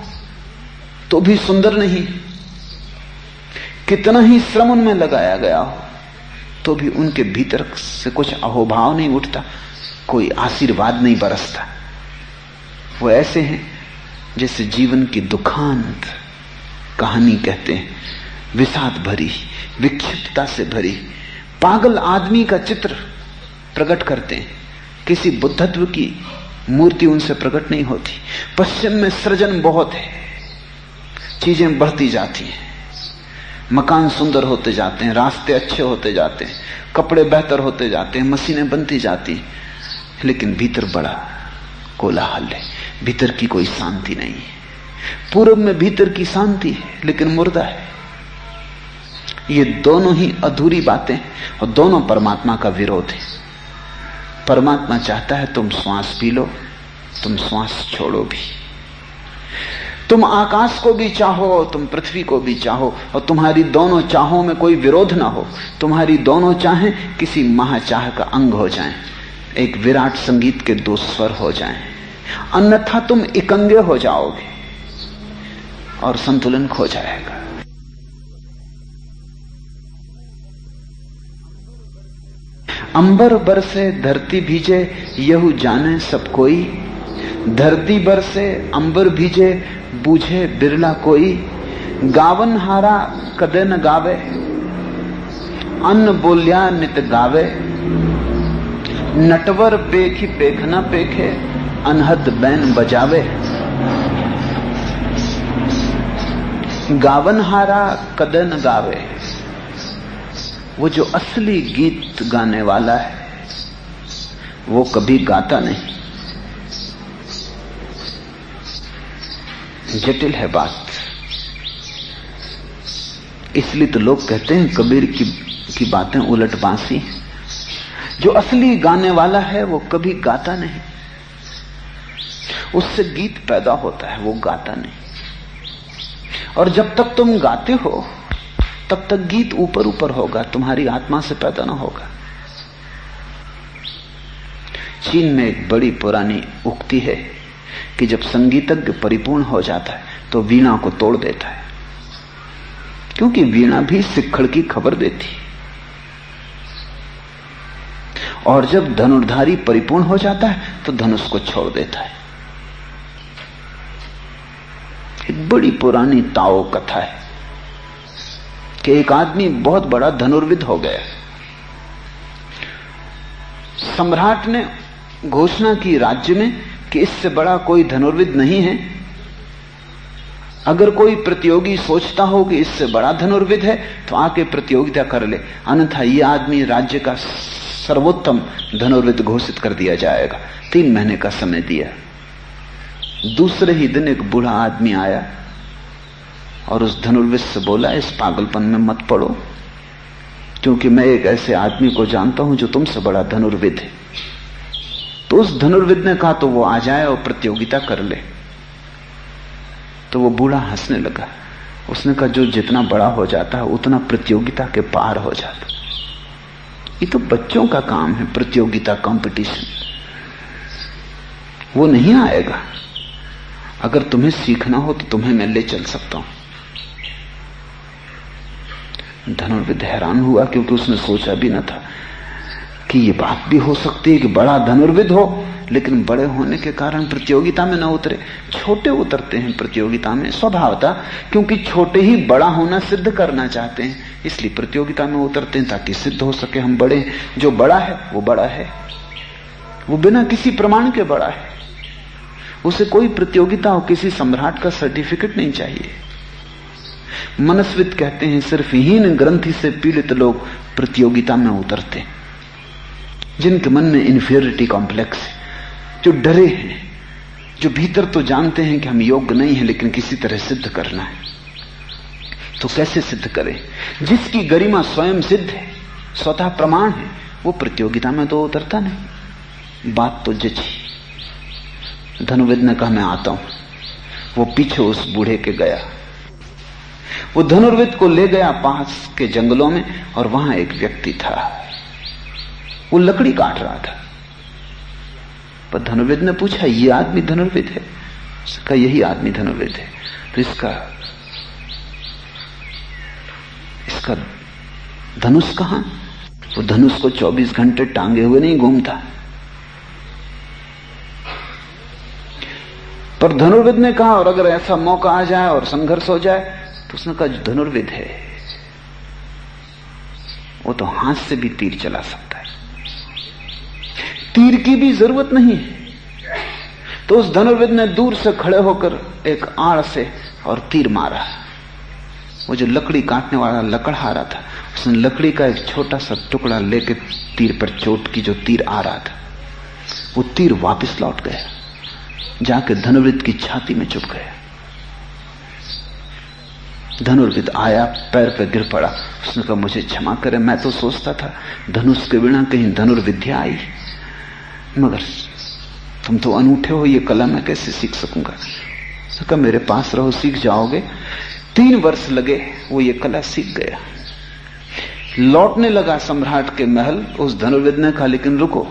तो भी सुंदर नहीं, कितना ही श्रम उनमें लगाया गया हो तो भी उनके भीतर से कुछ अहोभाव नहीं उठता, कोई आशीर्वाद नहीं बरसता। वो ऐसे हैं जैसे जीवन की दुखांत कहानी कहते हैं, विषाद भरी, विक्षिप्तता से भरी, पागल आदमी का चित्र प्रकट करते हैं। किसी बुद्धत्व की मूर्ति उनसे प्रकट नहीं होती। पश्चिम में सृजन बहुत है, चीजें बढ़ती जाती हैं, मकान सुंदर होते जाते हैं, रास्ते अच्छे होते जाते हैं, कपड़े बेहतर होते जाते हैं, मशीनें बनती जाती हैं, लेकिन भीतर बड़ा कोलाहल है, भीतर की कोई शांति नहीं है। पूर्व में भीतर की शांति है, लेकिन मुर्दा है। ये दोनों ही अधूरी बातें और दोनों परमात्मा का विरोध है। परमात्मा चाहता है तुम श्वास पी लो, तुम श्वास छोड़ो भी। तुम आकाश को भी चाहो, तुम पृथ्वी को भी चाहो, और तुम्हारी दोनों चाहों में कोई विरोध ना हो। तुम्हारी दोनों चाहें किसी महाचाह का अंग हो जाएं, एक विराट संगीत के दो स्वर हो जाएं, अन्यथा तुम इकंगे हो जाओगे और संतुलन खो जाएगा। अंबर बरसे धरती भीजे, यहू जाने सब कोई। धरती बरसे अंबर भीजे, बूझे बिरला कोई। गावन हारा कदे न गावे, अन्न बोलिया नित गावे। नटवर पेखी पेख न पेखे, अनहद बैन बजावे। गावन हारा कदे न गावे, वो जो असली गीत गाने वाला है वो कभी गाता नहीं। जटिल है बात, इसलिए तो लोग कहते हैं कबीर की बातें उलट बांसी। जो असली गाने वाला है वो कभी गाता नहीं, उससे गीत पैदा होता है, वो गाता नहीं। और जब तक तुम गाते हो तब तक गीत ऊपर ऊपर होगा, तुम्हारी आत्मा से पैदा ना होगा। प्राचीन में एक बड़ी पुरानी उक्ति है कि जब संगीतज्ञ परिपूर्ण हो जाता है तो वीणा को तोड़ देता है, क्योंकि वीणा भी सिक्खड़ की खबर देती है। और जब धनुर्धारी परिपूर्ण हो जाता है तो धनुष को छोड़ देता है। एक बड़ी पुरानी ताओ कथा है कि एक आदमी बहुत बड़ा धनुर्विद हो गया। सम्राट ने घोषणा की राज्य में कि इससे बड़ा कोई धनुर्विद नहीं है। अगर कोई प्रतियोगी सोचता हो कि इससे बड़ा धनुर्विद है तो आके प्रतियोगिता कर ले, अन्यथा यह आदमी राज्य का सर्वोत्तम धनुर्विद घोषित कर दिया जाएगा। 3 महीने का समय दिया। दूसरे ही दिन एक बूढ़ा आदमी आया और उस धनुर्विद से बोला, इस पागलपन में मत पड़ो, क्योंकि मैं एक ऐसे आदमी को जानता हूं जो तुमसे बड़ा धनुर्विद है। तो उस धनुर्विद ने कहा तो वो आ जाए और प्रतियोगिता कर ले। तो वो बूढ़ा हंसने लगा। उसने कहा जो जितना बड़ा हो जाता है उतना प्रतियोगिता के पार हो जाता। ये तो बच्चों का काम है, प्रतियोगिता, कंपटीशन। वो नहीं आएगा। अगर तुम्हें सीखना हो तो तुम्हें मैं ले चल सकता हूं। धनुर्विद हैरान हुआ, क्योंकि उसने सोचा भी न था कि ये बात भी हो सकती है कि बड़ा धनुर्विद हो लेकिन बड़े होने के कारण प्रतियोगिता में न उतरे। छोटे उतरते हैं प्रतियोगिता में स्वभावता, क्योंकि छोटे ही बड़ा होना सिद्ध करना चाहते हैं, इसलिए प्रतियोगिता में उतरते हैं ताकि सिद्ध हो सके हम बड़े हैं। जो बड़ा है वो बड़ा है, वो बिना किसी प्रमाण के बड़ा है। उसे कोई प्रतियोगिता और किसी सम्राट का सर्टिफिकेट नहीं चाहिए। मनस्विद कहते हैं सिर्फ हीन ग्रंथि से पीड़ित लोग प्रतियोगिता में उतरते हैं, जिनके मन में इंफीरियरिटी कॉम्प्लेक्स है, जो डरे हैं, जो भीतर तो जानते हैं कि हम योग्य नहीं हैं लेकिन किसी तरह सिद्ध करना है। तो कैसे सिद्ध करें? जिसकी गरिमा स्वयं सिद्ध है, स्वतः प्रमाण है, वो प्रतियोगिता में तो उतरता नहीं। बात तो जची। धनुर्विद ने कहा मैं आता हूं। वो पीछे उस बूढ़े के गया। वो धनुर्विद को ले गया पास के जंगलों में, और वहां एक व्यक्ति था, वो लकड़ी काट रहा था। पर धनुर्विद ने पूछा ये आदमी धनुर्विद है? उसने कहा यही आदमी धनुर्विद है। तो इसका धनुष कहां? वो धनुष को 24 घंटे टांगे हुए नहीं घूमता। पर धनुर्विद ने कहा और अगर ऐसा मौका आ जाए और संघर्ष हो जाए, तो उसने कहा जो धनुर्विद है वो तो हाथ से भी तीर चला सकता है, तीर की भी जरूरत नहीं है। तो उस धनुर्विद ने दूर से खड़े होकर एक आड़ से और तीर मारा। वो जो लकड़ी काटने वाला लकड़हारा था, उसने लकड़ी का एक छोटा सा टुकड़ा लेके तीर पर चोट की, जो तीर आ रहा था, वो तीर वापस लौट गया, जाके धनुर्विद की छाती में चुभ गया। धनुर्विद आया, पैर पे गिर पड़ा। उसने कहा मुझे क्षमा करें, मैं तो सोचता था धनुष के बिना कहीं धनुर्विद्या आई, मगर तुम तो अनूठे हो, ये कला मैं कैसे सीख सकूंगा? उसने कहा मेरे पास रहो, सीख जाओगे। 3 वर्ष लगे, वो ये कला सीख गया। लौटने लगा सम्राट के महल। उस धनुर्विद ने कहा लेकिन रुको,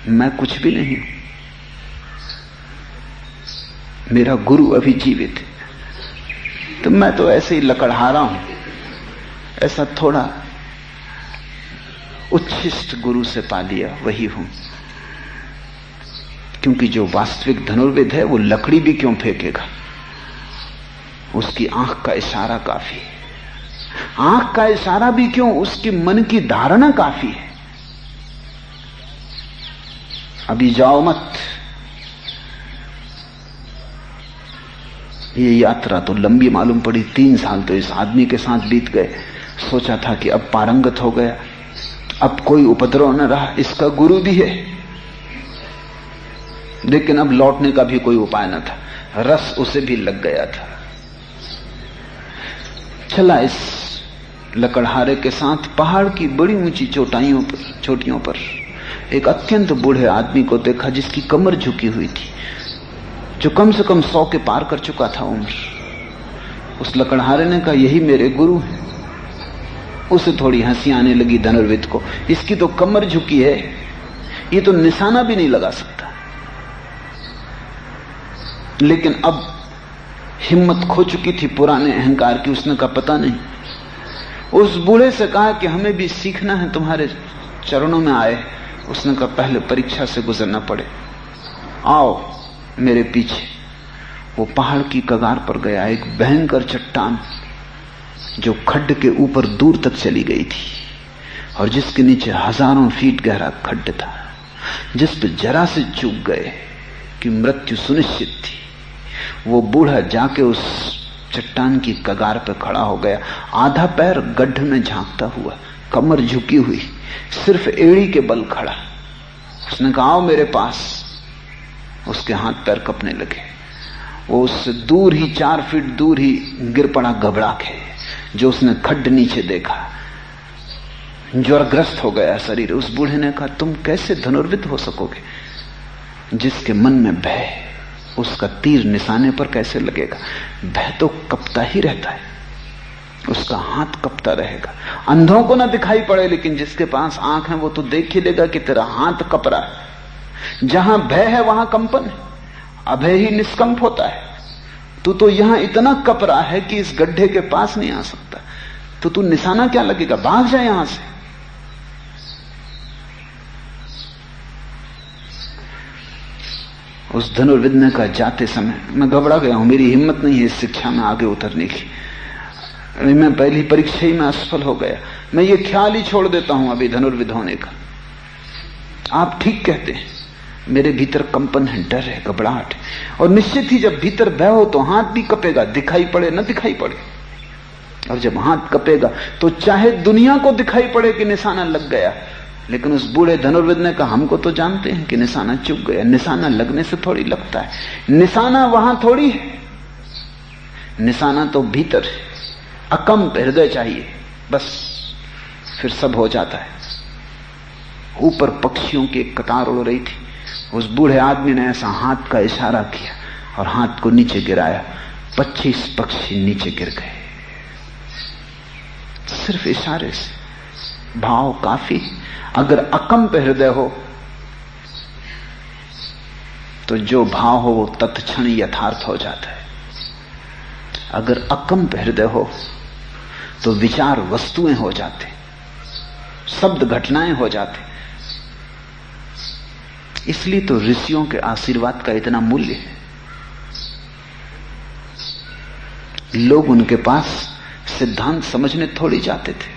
मैं कुछ भी नहीं, मेरा गुरु अभी जीवित है, तो मैं तो ऐसे ही लकड़हारा हूं, ऐसा थोड़ा उच्छिष्ट गुरु से पा लिया वही हूं। क्योंकि जो वास्तविक धनुर्विद है वो लकड़ी भी क्यों फेंकेगा, उसकी आंख का इशारा काफी है। आंख का इशारा भी क्यों, उसकी मन की धारणा काफी है। अभी जाओ मत। ये यात्रा तो लंबी मालूम पड़ी। 3 साल तो इस आदमी के साथ बीत गए। सोचा था कि अब पारंगत हो गया, अब कोई उपद्रव न रहा, इसका गुरु भी है, लेकिन अब लौटने का भी कोई उपाय न था। रस उसे भी लग गया था। चला इस लकड़हारे के साथ पहाड़ की बड़ी ऊंची चोटियों पर एक अत्यंत बूढ़े आदमी को देखा, जिसकी कमर झुकी हुई थी, जो कम से कम 100 के पार कर चुका था उम्र। उस लकड़हारे ने कहा यही मेरे गुरु हैं। उसे थोड़ी हंसी आने लगी धनुर्विद को, इसकी तो कमर झुकी है, ये तो निशाना भी नहीं लगा सकता। लेकिन अब हिम्मत खो चुकी थी पुराने अहंकार की। उसने कहा पता नहीं। उस बूढ़े से कहा कि हमें भी सीखना है, तुम्हारे चरणों में आए। उसने कहा पहले परीक्षा से गुजरना पड़े, आओ मेरे पीछे। वो पहाड़ की कगार पर गया, एक भयंकर चट्टान जो खड्ड के ऊपर दूर तक चली गई थी और जिसके नीचे हजारों फीट गहरा खड्ड था, जिस पर जरा से चूक गए कि मृत्यु सुनिश्चित थी। वो बूढ़ा जाके उस चट्टान की कगार पर खड़ा हो गया, आधा पैर गड्ढ में झांकता हुआ, कमर झुकी हुई, सिर्फ एड़ी के बल खड़ा। उसने कहा आओ मेरे पास। उसके हाथ पैर कपने लगे। वो उससे दूर ही 4 फीट दूर ही गिर पड़ा घबरा के। जो उसने खड्ड नीचे देखा, ज्वरग्रस्त हो गया शरीर। उस बूढ़े ने कहा तुम कैसे धनुर्विद हो सकोगे? जिसके मन में भय, उसका तीर निशाने पर कैसे लगेगा? भय तो कपता ही रहता है, उसका हाथ कपता रहेगा। अंधों को ना दिखाई पड़े, लेकिन जिसके पास आंख है वो तो देख ही लेगा कि तेरा हाथ कप रहा है। जहां भय है वहां कंपन है, अभय ही निष्कंप होता है। तू यहां इतना कप रहा है कि इस गड्ढे के पास नहीं आ सकता, तो तू निशाना क्या लगेगा? भाग जाए यहां से। उस धनुर्विद ने कहा जाते समय मैं घबरा गया हूं, मेरी हिम्मत नहीं है इस शिक्षा में आगे उतरने की। मैं पहली परीक्षा ही में असफल हो गया, मैं ये ख्याल ही छोड़ देता हूं अभी धनुर्विद होने का। आप ठीक कहते हैं, मेरे भीतर कंपन है, डर है, घबराहट है। और निश्चित ही जब भीतर भय हो तो हाथ भी कपेगा, दिखाई पड़े न दिखाई पड़े। और जब हाथ कपेगा तो चाहे दुनिया को दिखाई पड़े कि निशाना लग गया, लेकिन उस बूढ़े धनुर्विद ने कहा हमको तो जानते हैं कि निशाना चुक गया। निशाना लगने से थोड़ी लगता है, निशाना वहां थोड़ी है, निशाना तो भीतर है। अकंप हृदय चाहिए, बस फिर सब हो जाता है। ऊपर पक्षियों की एक कतार उड़ रही थी। उस बूढ़े आदमी ने ऐसा हाथ का इशारा किया और हाथ को नीचे गिराया। 25 पक्षी नीचे गिर गए, सिर्फ इशारे से। भाव काफी। अगर अकंप हृदय हो तो जो भाव हो वो तत्क्षण यथार्थ हो जाता है। अगर अकंप हृदय हो तो विचार वस्तुएं हो जाते, शब्द घटनाएं हो जाते। इसलिए तो ऋषियों के आशीर्वाद का इतना मूल्य है। लोग उनके पास सिद्धांत समझने थोड़ी जाते थे,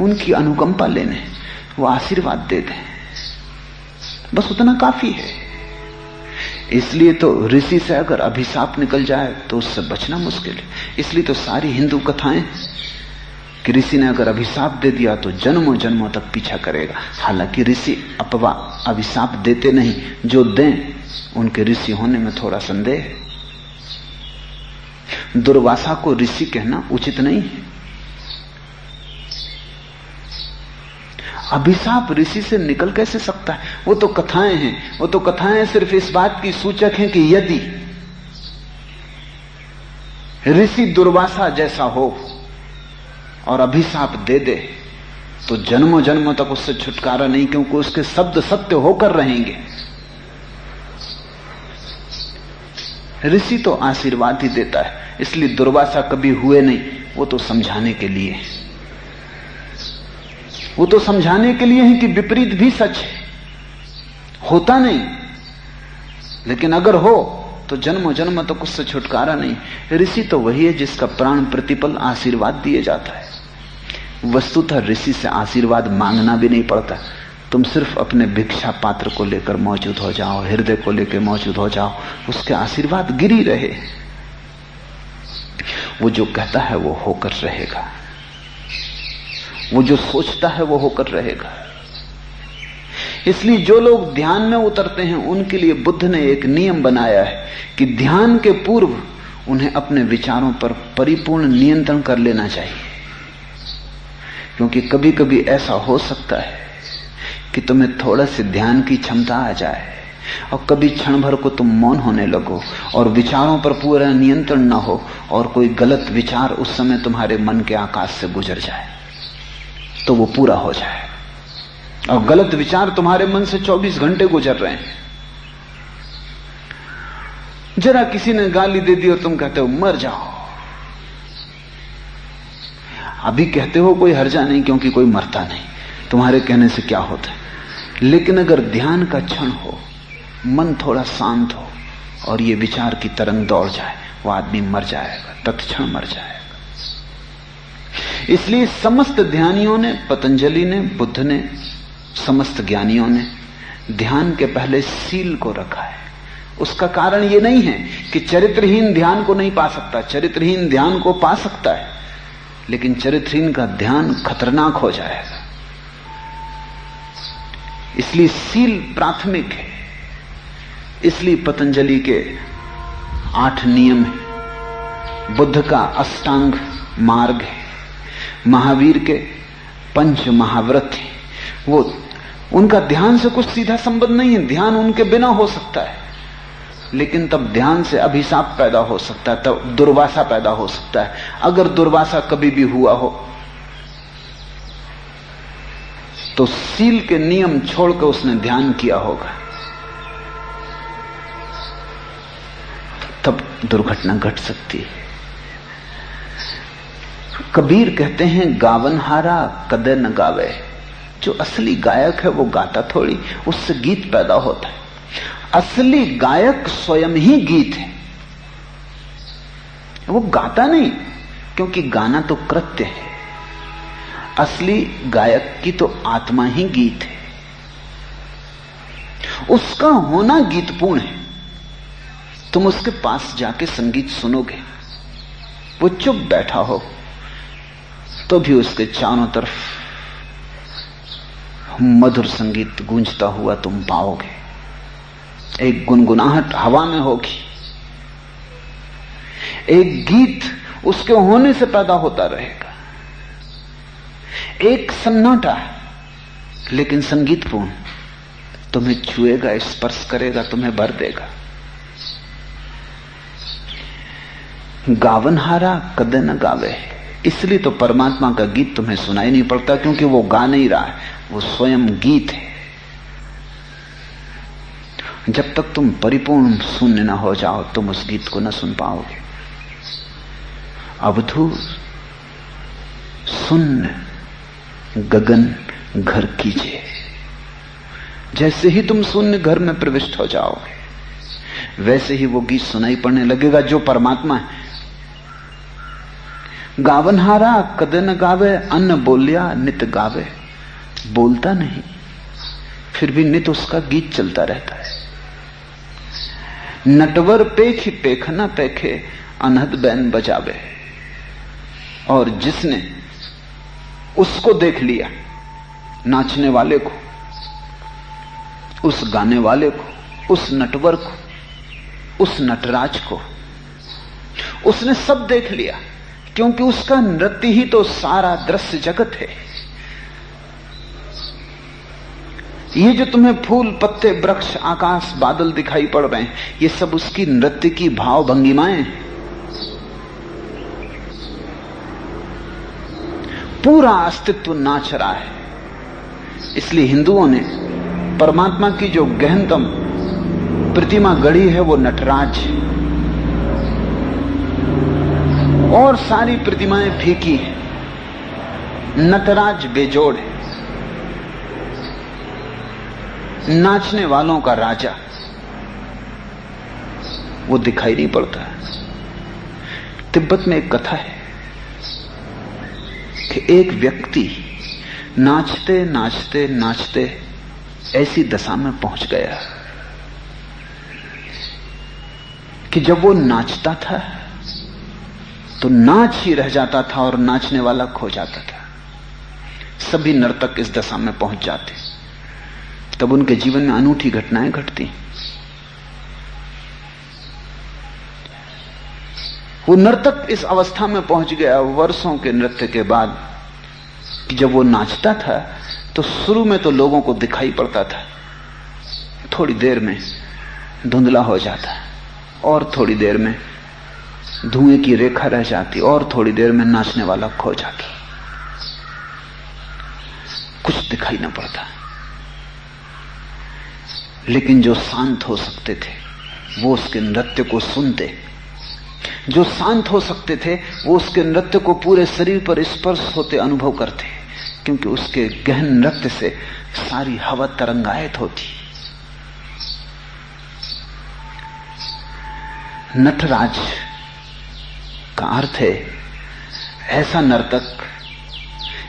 उनकी अनुकंपा लेने, वो आशीर्वाद दे दें, बस उतना काफी है। इसलिए तो ऋषि से अगर अभिशाप निकल जाए तो उससे बचना मुश्किल है। इसलिए तो सारी हिंदू कथाएं कि ऋषि ने अगर अभिशाप दे दिया तो जन्मों जन्मों तक पीछा करेगा। हालांकि ऋषि अभिशाप देते नहीं, जो दें उनके ऋषि होने में थोड़ा संदेह है। दुर्वासा को ऋषि कहना उचित नहीं है। अभिशाप ऋषि से निकल कैसे सकता है? वो तो कथाएं हैं, वो तो कथाएं सिर्फ इस बात की सूचक हैं कि यदि ऋषि दुर्वासा जैसा हो और अभिशाप दे दे तो जन्मों जन्मों तक उससे छुटकारा नहीं, क्योंकि उसके शब्द सत्य होकर रहेंगे। ऋषि तो आशीर्वाद ही देता है, इसलिए दुर्वासा कभी हुए नहीं। वो तो समझाने के लिए, वो तो समझाने के लिए है कि विपरीत भी सच है, होता नहीं, लेकिन अगर हो तो जन्मों जन्म तक उससे छुटकारा नहीं। ऋषि तो वही है जिसका प्राण प्रतिपल आशीर्वाद दिए जाता है। वस्तुतः ऋषि से आशीर्वाद मांगना भी नहीं पड़ता, तुम सिर्फ अपने भिक्षा पात्र को लेकर मौजूद हो जाओ, हृदय को लेकर मौजूद हो जाओ, उसके आशीर्वाद गिरी रहे। वो जो कहता है वो होकर रहेगा, वो जो सोचता है वो होकर रहेगा। इसलिए जो लोग ध्यान में उतरते हैं उनके लिए बुद्ध ने एक नियम बनाया है कि ध्यान के पूर्व उन्हें अपने विचारों पर परिपूर्ण नियंत्रण कर लेना चाहिए। क्योंकि कभी कभी ऐसा हो सकता है कि तुम्हें थोड़ा से ध्यान की क्षमता आ जाए और कभी क्षण भर को तुम मौन होने लगो और विचारों पर पूरा नियंत्रण ना हो और कोई गलत विचार उस समय तुम्हारे मन के आकाश से गुजर जाए तो वो पूरा हो जाए। और गलत विचार तुम्हारे मन से 24 घंटे गुजर रहे हैं। जरा किसी ने गाली दे दी और तुम कहते हो मर जाओ। अभी कहते हो कोई हर्जा नहीं, क्योंकि कोई मरता नहीं, तुम्हारे कहने से क्या होता है। लेकिन अगर ध्यान का क्षण हो, मन थोड़ा शांत हो और ये विचार की तरंग दौड़ जाए, वो आदमी मर जाएगा, तत्क्षण मर जाएगा। इसलिए समस्त ध्यानियों ने, पतंजलि ने, बुद्ध ने, समस्त ज्ञानियों ने ध्यान के पहले सील को रखा है। उसका कारण यह नहीं है कि चरित्रहीन ध्यान को नहीं पा सकता, चरित्रहीन ध्यान को पा सकता है, लेकिन चरित्रहीन का ध्यान खतरनाक हो जाएगा। इसलिए सील प्राथमिक है। इसलिए पतंजलि के 8 नियम है, बुद्ध का अष्टांग मार्ग है, महावीर के 5 महाव्रत है। वो उनका ध्यान से कुछ सीधा संबंध नहीं है, ध्यान उनके बिना हो सकता है, लेकिन तब ध्यान से अभिशाप पैदा हो सकता है, तब दुर्वासा पैदा हो सकता है। अगर दुर्वासा कभी भी हुआ हो तो सील के नियम छोड़कर उसने ध्यान किया होगा, तब दुर्घटना घट सकती है। कबीर कहते हैं गावनहारा कदे न गावे। जो असली गायक है वो गाता थोड़ी, उससे गीत पैदा होता है। असली गायक स्वयं ही गीत है, वो गाता नहीं, क्योंकि गाना तो कृत्य है। असली गायक की तो आत्मा ही गीत है, उसका होना गीतपूर्ण है। तुम उसके पास जाके संगीत सुनोगे, वो चुप बैठा हो तो भी उसके चारों तरफ मधुर संगीत गूंजता हुआ तुम पाओगे। एक गुनगुनाहट हवा में होगी, एक गीत उसके होने से पैदा होता रहेगा, एक सन्नाटा लेकिन संगीतपूर्ण, तुम्हें छुएगा, स्पर्श करेगा, तुम्हें भर देगा। गावनहारा कदे न गावे। इसलिए तो परमात्मा का गीत तुम्हें सुनाई नहीं पड़ता, क्योंकि वो गा नहीं रहा है, वो स्वयं गीत है। जब तक तुम परिपूर्ण शून्य न हो जाओ, तुम उस गीत को न सुन पाओगे। अवधू शून्य गगन घर कीजिए। जैसे ही तुम शून्य घर में प्रविष्ट हो जाओगे, वैसे ही वो गीत सुनाई पड़ने लगेगा जो परमात्मा है। गावनहारा कदे न गावे, अन्न बोलिया नित गावे। बोलता नहीं, फिर भी नित उसका गीत चलता रहता है। नटवर पेखी पेखना पेखे, अनहद बैन बजावे। और जिसने उसको देख लिया, नाचने वाले को, उस गाने वाले को, उस नटवर को, उस नटराज को, उसने सब देख लिया, क्योंकि उसका नृत्य ही तो सारा दृश्य जगत है। ये जो तुम्हें फूल, पत्ते, वृक्ष, आकाश, बादल दिखाई पड़ रहे हैं, ये सब उसकी नृत्य की भाव भंगिमाएं हैं। पूरा अस्तित्व नाच रहा है। इसलिए हिंदुओं ने परमात्मा की जो गहनतम प्रतिमा गढ़ी है वो नटराज है, और सारी प्रतिमाएं फीकी हैं। नटराज बेजोड़ है, नाचने वालों का राजा, वो दिखाई नहीं पड़ता। तिब्बत में एक कथा है कि एक व्यक्ति नाचते नाचते नाचते ऐसी दशा में पहुंच गया कि जब वो नाचता था तो नाच ही रह जाता था और नाचने वाला खो जाता था। सभी नर्तक इस दशा में पहुंच जाते, तब उनके जीवन में अनूठी घटनाएं घटती। वो नर्तक इस अवस्था में पहुंच गया वर्षों के नृत्य के बाद कि जब वो नाचता था तो शुरू में तो लोगों को दिखाई पड़ता था, थोड़ी देर में धुंधला हो जाता, और थोड़ी देर में धुएं की रेखा रह जाती, और थोड़ी देर में नाचने वाला खो जाता, कुछ दिखाई न पड़ता। लेकिन जो शांत हो सकते थे वो उसके नृत्य को सुनते, जो शांत हो सकते थे वो उसके नृत्य को पूरे शरीर पर स्पर्श होते अनुभव करते, क्योंकि उसके गहन नृत्य से सारी हवा तरंगायित होती। नटराज का अर्थ है ऐसा नर्तक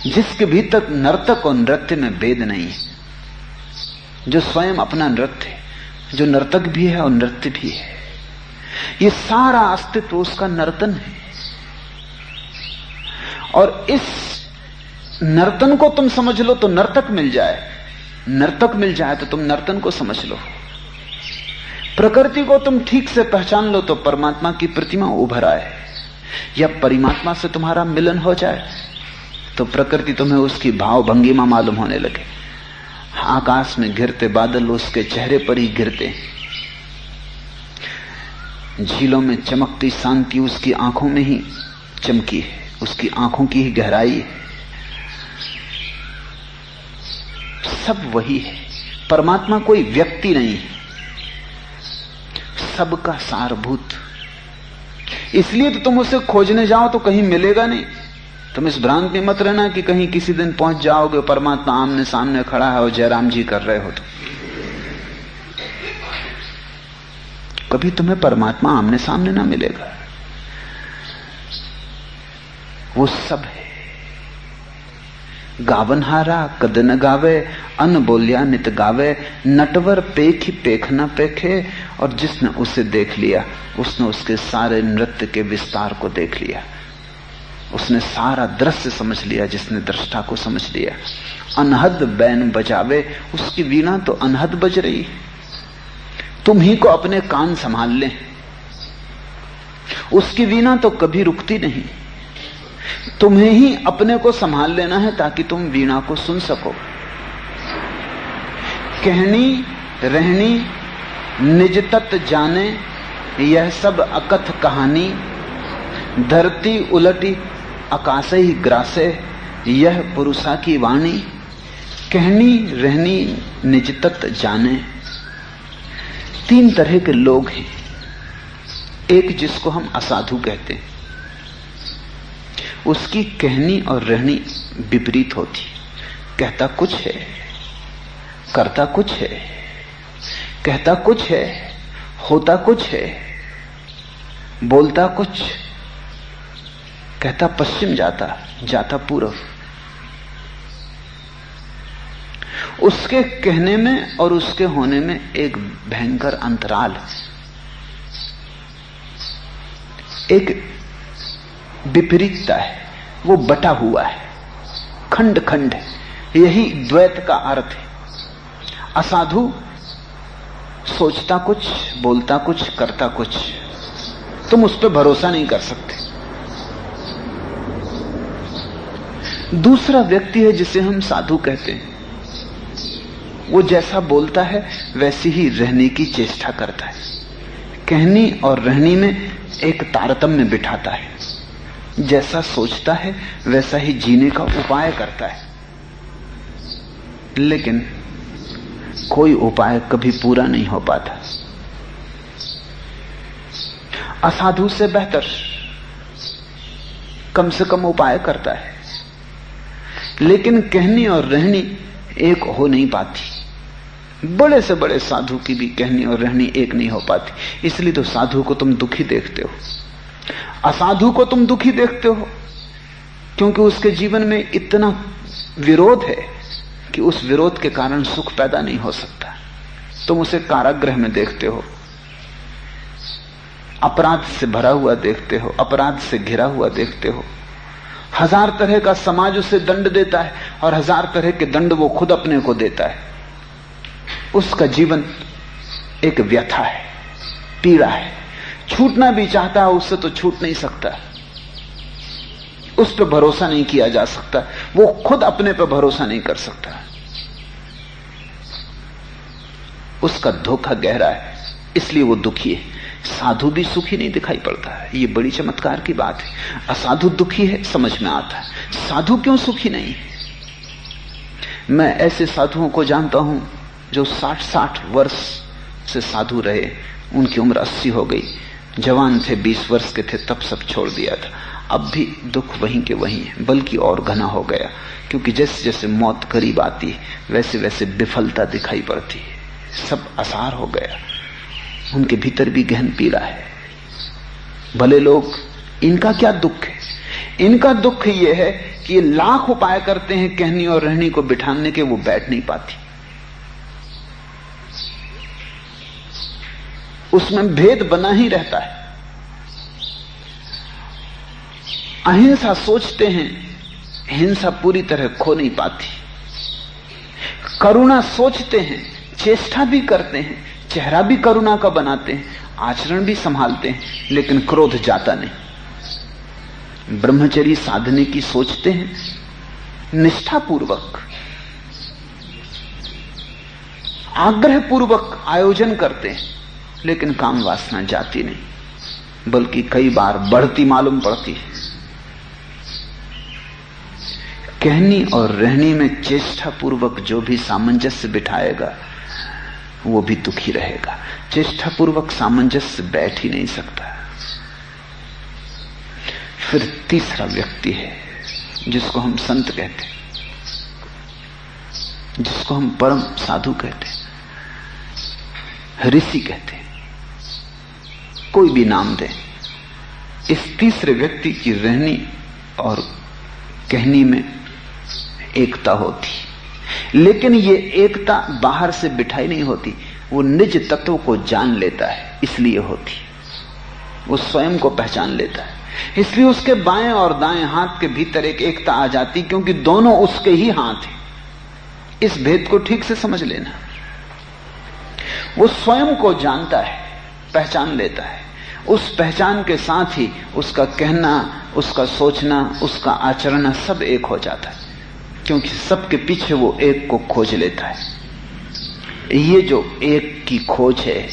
जिसके भीतर नर्तक और नृत्य में भेद नहीं है, जो स्वयं अपना नृत्य है, जो नर्तक भी है और नृत्य भी है। ये सारा अस्तित्व उसका नर्तन है। और इस नर्तन को तुम समझ लो तो नर्तक मिल जाए, नर्तक मिल जाए तो तुम नर्तन को समझ लो। प्रकृति को तुम ठीक से पहचान लो तो परमात्मा की प्रतिमा उभर आए, या परमात्मा से तुम्हारा मिलन हो जाए तो प्रकृति तुम्हें उसकी भाव भंगिमा मालूम होने लगे। आकाश में गिरते बादल उसके चेहरे पर ही गिरते, झीलों में चमकती शांति उसकी आंखों में ही चमकी है, उसकी आंखों की ही गहराई है। सब वही है। परमात्मा कोई व्यक्ति नहीं है, सबका सारभूत। इसलिए तो तुम उसे खोजने जाओ तो कहीं मिलेगा नहीं। तुम इस भ्रांत में मत रहना कि कहीं किसी दिन पहुंच जाओगे परमात्मा आमने सामने खड़ा है और जयराम जी कर रहे हो तो कभी तुम्हें परमात्मा आमने सामने ना मिलेगा। वो सब है। गावनहारा कद न गावे, अन बोलिया नित गावे, नटवर पेख ही पेख न पेखे। और जिसने उसे देख लिया उसने उसके सारे नृत्य के विस्तार को देख लिया, उसने सारा दृश्य समझ लिया। जिसने दृष्टा को समझ लिया, अनहद बैन बजावे, उसकी वीणा तो अनहद बज रही है। तुम ही को अपने कान संभाल ले, उसकी वीणा तो कभी रुकती नहीं। तुम्हें ही अपने को संभाल लेना है ताकि तुम वीणा को सुन सको। कहनी रहनी निज तत् जाने, यह सब अकथ कहानी। धरती उलटी आकाशे ही ग्रासे, यह पुरुषा की वाणी। कहनी रहनी निज तत् जाने। तीन तरह के लोग हैं। एक जिसको हम असाधु कहते हैं, उसकी कहनी और रहनी विपरीत होती। कहता कुछ है, करता कुछ है, कहता कुछ है, होता कुछ है, बोलता कुछ, कहता पश्चिम जाता, जाता पूर्व। उसके कहने में और उसके होने में एक भयंकर अंतराल है, एक विपरीतता है। वो बटा हुआ है, खंड खंड है। यही द्वैत का अर्थ है। असाधु सोचता कुछ, बोलता कुछ, करता कुछ, तुम उस पर भरोसा नहीं कर सकते। दूसरा व्यक्ति है जिसे हम साधु कहते हैं। वो जैसा बोलता है वैसी ही रहने की चेष्टा करता है, कहनी और रहनी में एक तारतम्य बिठाता है। जैसा सोचता है वैसा ही जीने का उपाय करता है, लेकिन कोई उपाय कभी पूरा नहीं हो पाता। असाधु से बेहतर कम से कम उपाय करता है, लेकिन कहनी और रहनी एक हो नहीं पाती। बड़े से बड़े साधु की भी कहनी और रहनी एक नहीं हो पाती। इसलिए तो साधु को तुम दुखी देखते हो, असाधु को तुम दुखी देखते हो, क्योंकि उसके जीवन में इतना विरोध है कि उस विरोध के कारण सुख पैदा नहीं हो सकता। तुम उसे कारागृह में देखते हो, अपराध से भरा हुआ देखते हो, अपराध से घिरा हुआ देखते हो। हजार तरह का समाज उसे दंड देता है और हजार तरह के दंड वो खुद अपने को देता है। उसका जीवन एक व्यथा है, पीड़ा है। छूटना भी चाहता है उससे तो छूट नहीं सकता, उस पर भरोसा नहीं किया जा सकता, वो खुद अपने पर भरोसा नहीं कर सकता। उसका धोखा गहरा है, इसलिए वो दुखी है। साधु भी सुखी नहीं दिखाई पड़ता है, ये बड़ी चमत्कार की बात है। असाधु दुखी है समझ में आता है, साधु क्यों सुखी नहीं है? मैं ऐसे साधुओं को जानता हूं जो 60-60 वर्ष से साधु रहे, उनकी उम्र 80 हो गई, जवान थे, 20 वर्ष के थे, तब सब छोड़ दिया था। अब भी दुख वहीं के वहीं है, बल्कि और घना हो गया, क्योंकि जैसे जैसे मौत करीब आती है वैसे वैसे विफलता दिखाई पड़ती है, सब असार हो गया। उनके भीतर भी गहन पीड़ा है। भले लोग, इनका क्या दुख है? इनका दुख यह है कि ये लाख उपाय करते हैं कहनी और रहनी को बिठाने के, वो बैठ नहीं पाती। उसमें भेद बना ही रहता है। अहिंसा सोचते हैं, हिंसा पूरी तरह खो नहीं पाती। करुणा सोचते हैं, चेष्टा भी करते हैं, चेहरा भी करुणा का बनाते हैं, आचरण भी संभालते हैं, लेकिन क्रोध जाता नहीं। ब्रह्मचर्य साधने की सोचते हैं, निष्ठापूर्वक, आग्रहपूर्वक आयोजन करते हैं, लेकिन काम वासना जाती नहीं, बल्कि कई बार बढ़ती मालूम पड़ती है। कहनी और रहनी में चेष्टापूर्वक जो भी सामंजस्य बिठाएगा वो भी दुखी रहेगा। चेष्टापूर्वक सामंजस्य बैठ ही नहीं सकता। फिर तीसरा व्यक्ति है जिसको हम संत कहते हैं, जिसको हम परम साधु कहते हैं, ऋषि कहते हैं, कोई भी नाम दे। इस तीसरे व्यक्ति की रहनी और कहनी में एकता होती, लेकिन ये एकता बाहर से बिठाई नहीं होती, वो निज तत्व को जान लेता है, इसलिए होती। वो स्वयं को पहचान लेता है, इसलिए उसके बाएं और दाएं हाथ के भीतर एक एकता आ जाती, क्योंकि दोनों उसके ही हाथ हैं। इस भेद को ठीक से समझ लेना। वो स्वयं को जानता है, पहचान लेता है। उस पहचान के साथ ही उसका कहना, उसका सोचना, उसका आचरण सब एक हो जाता है, क्योंकि सबके पीछे वो एक को खोज लेता है। ये जो एक की खोज है,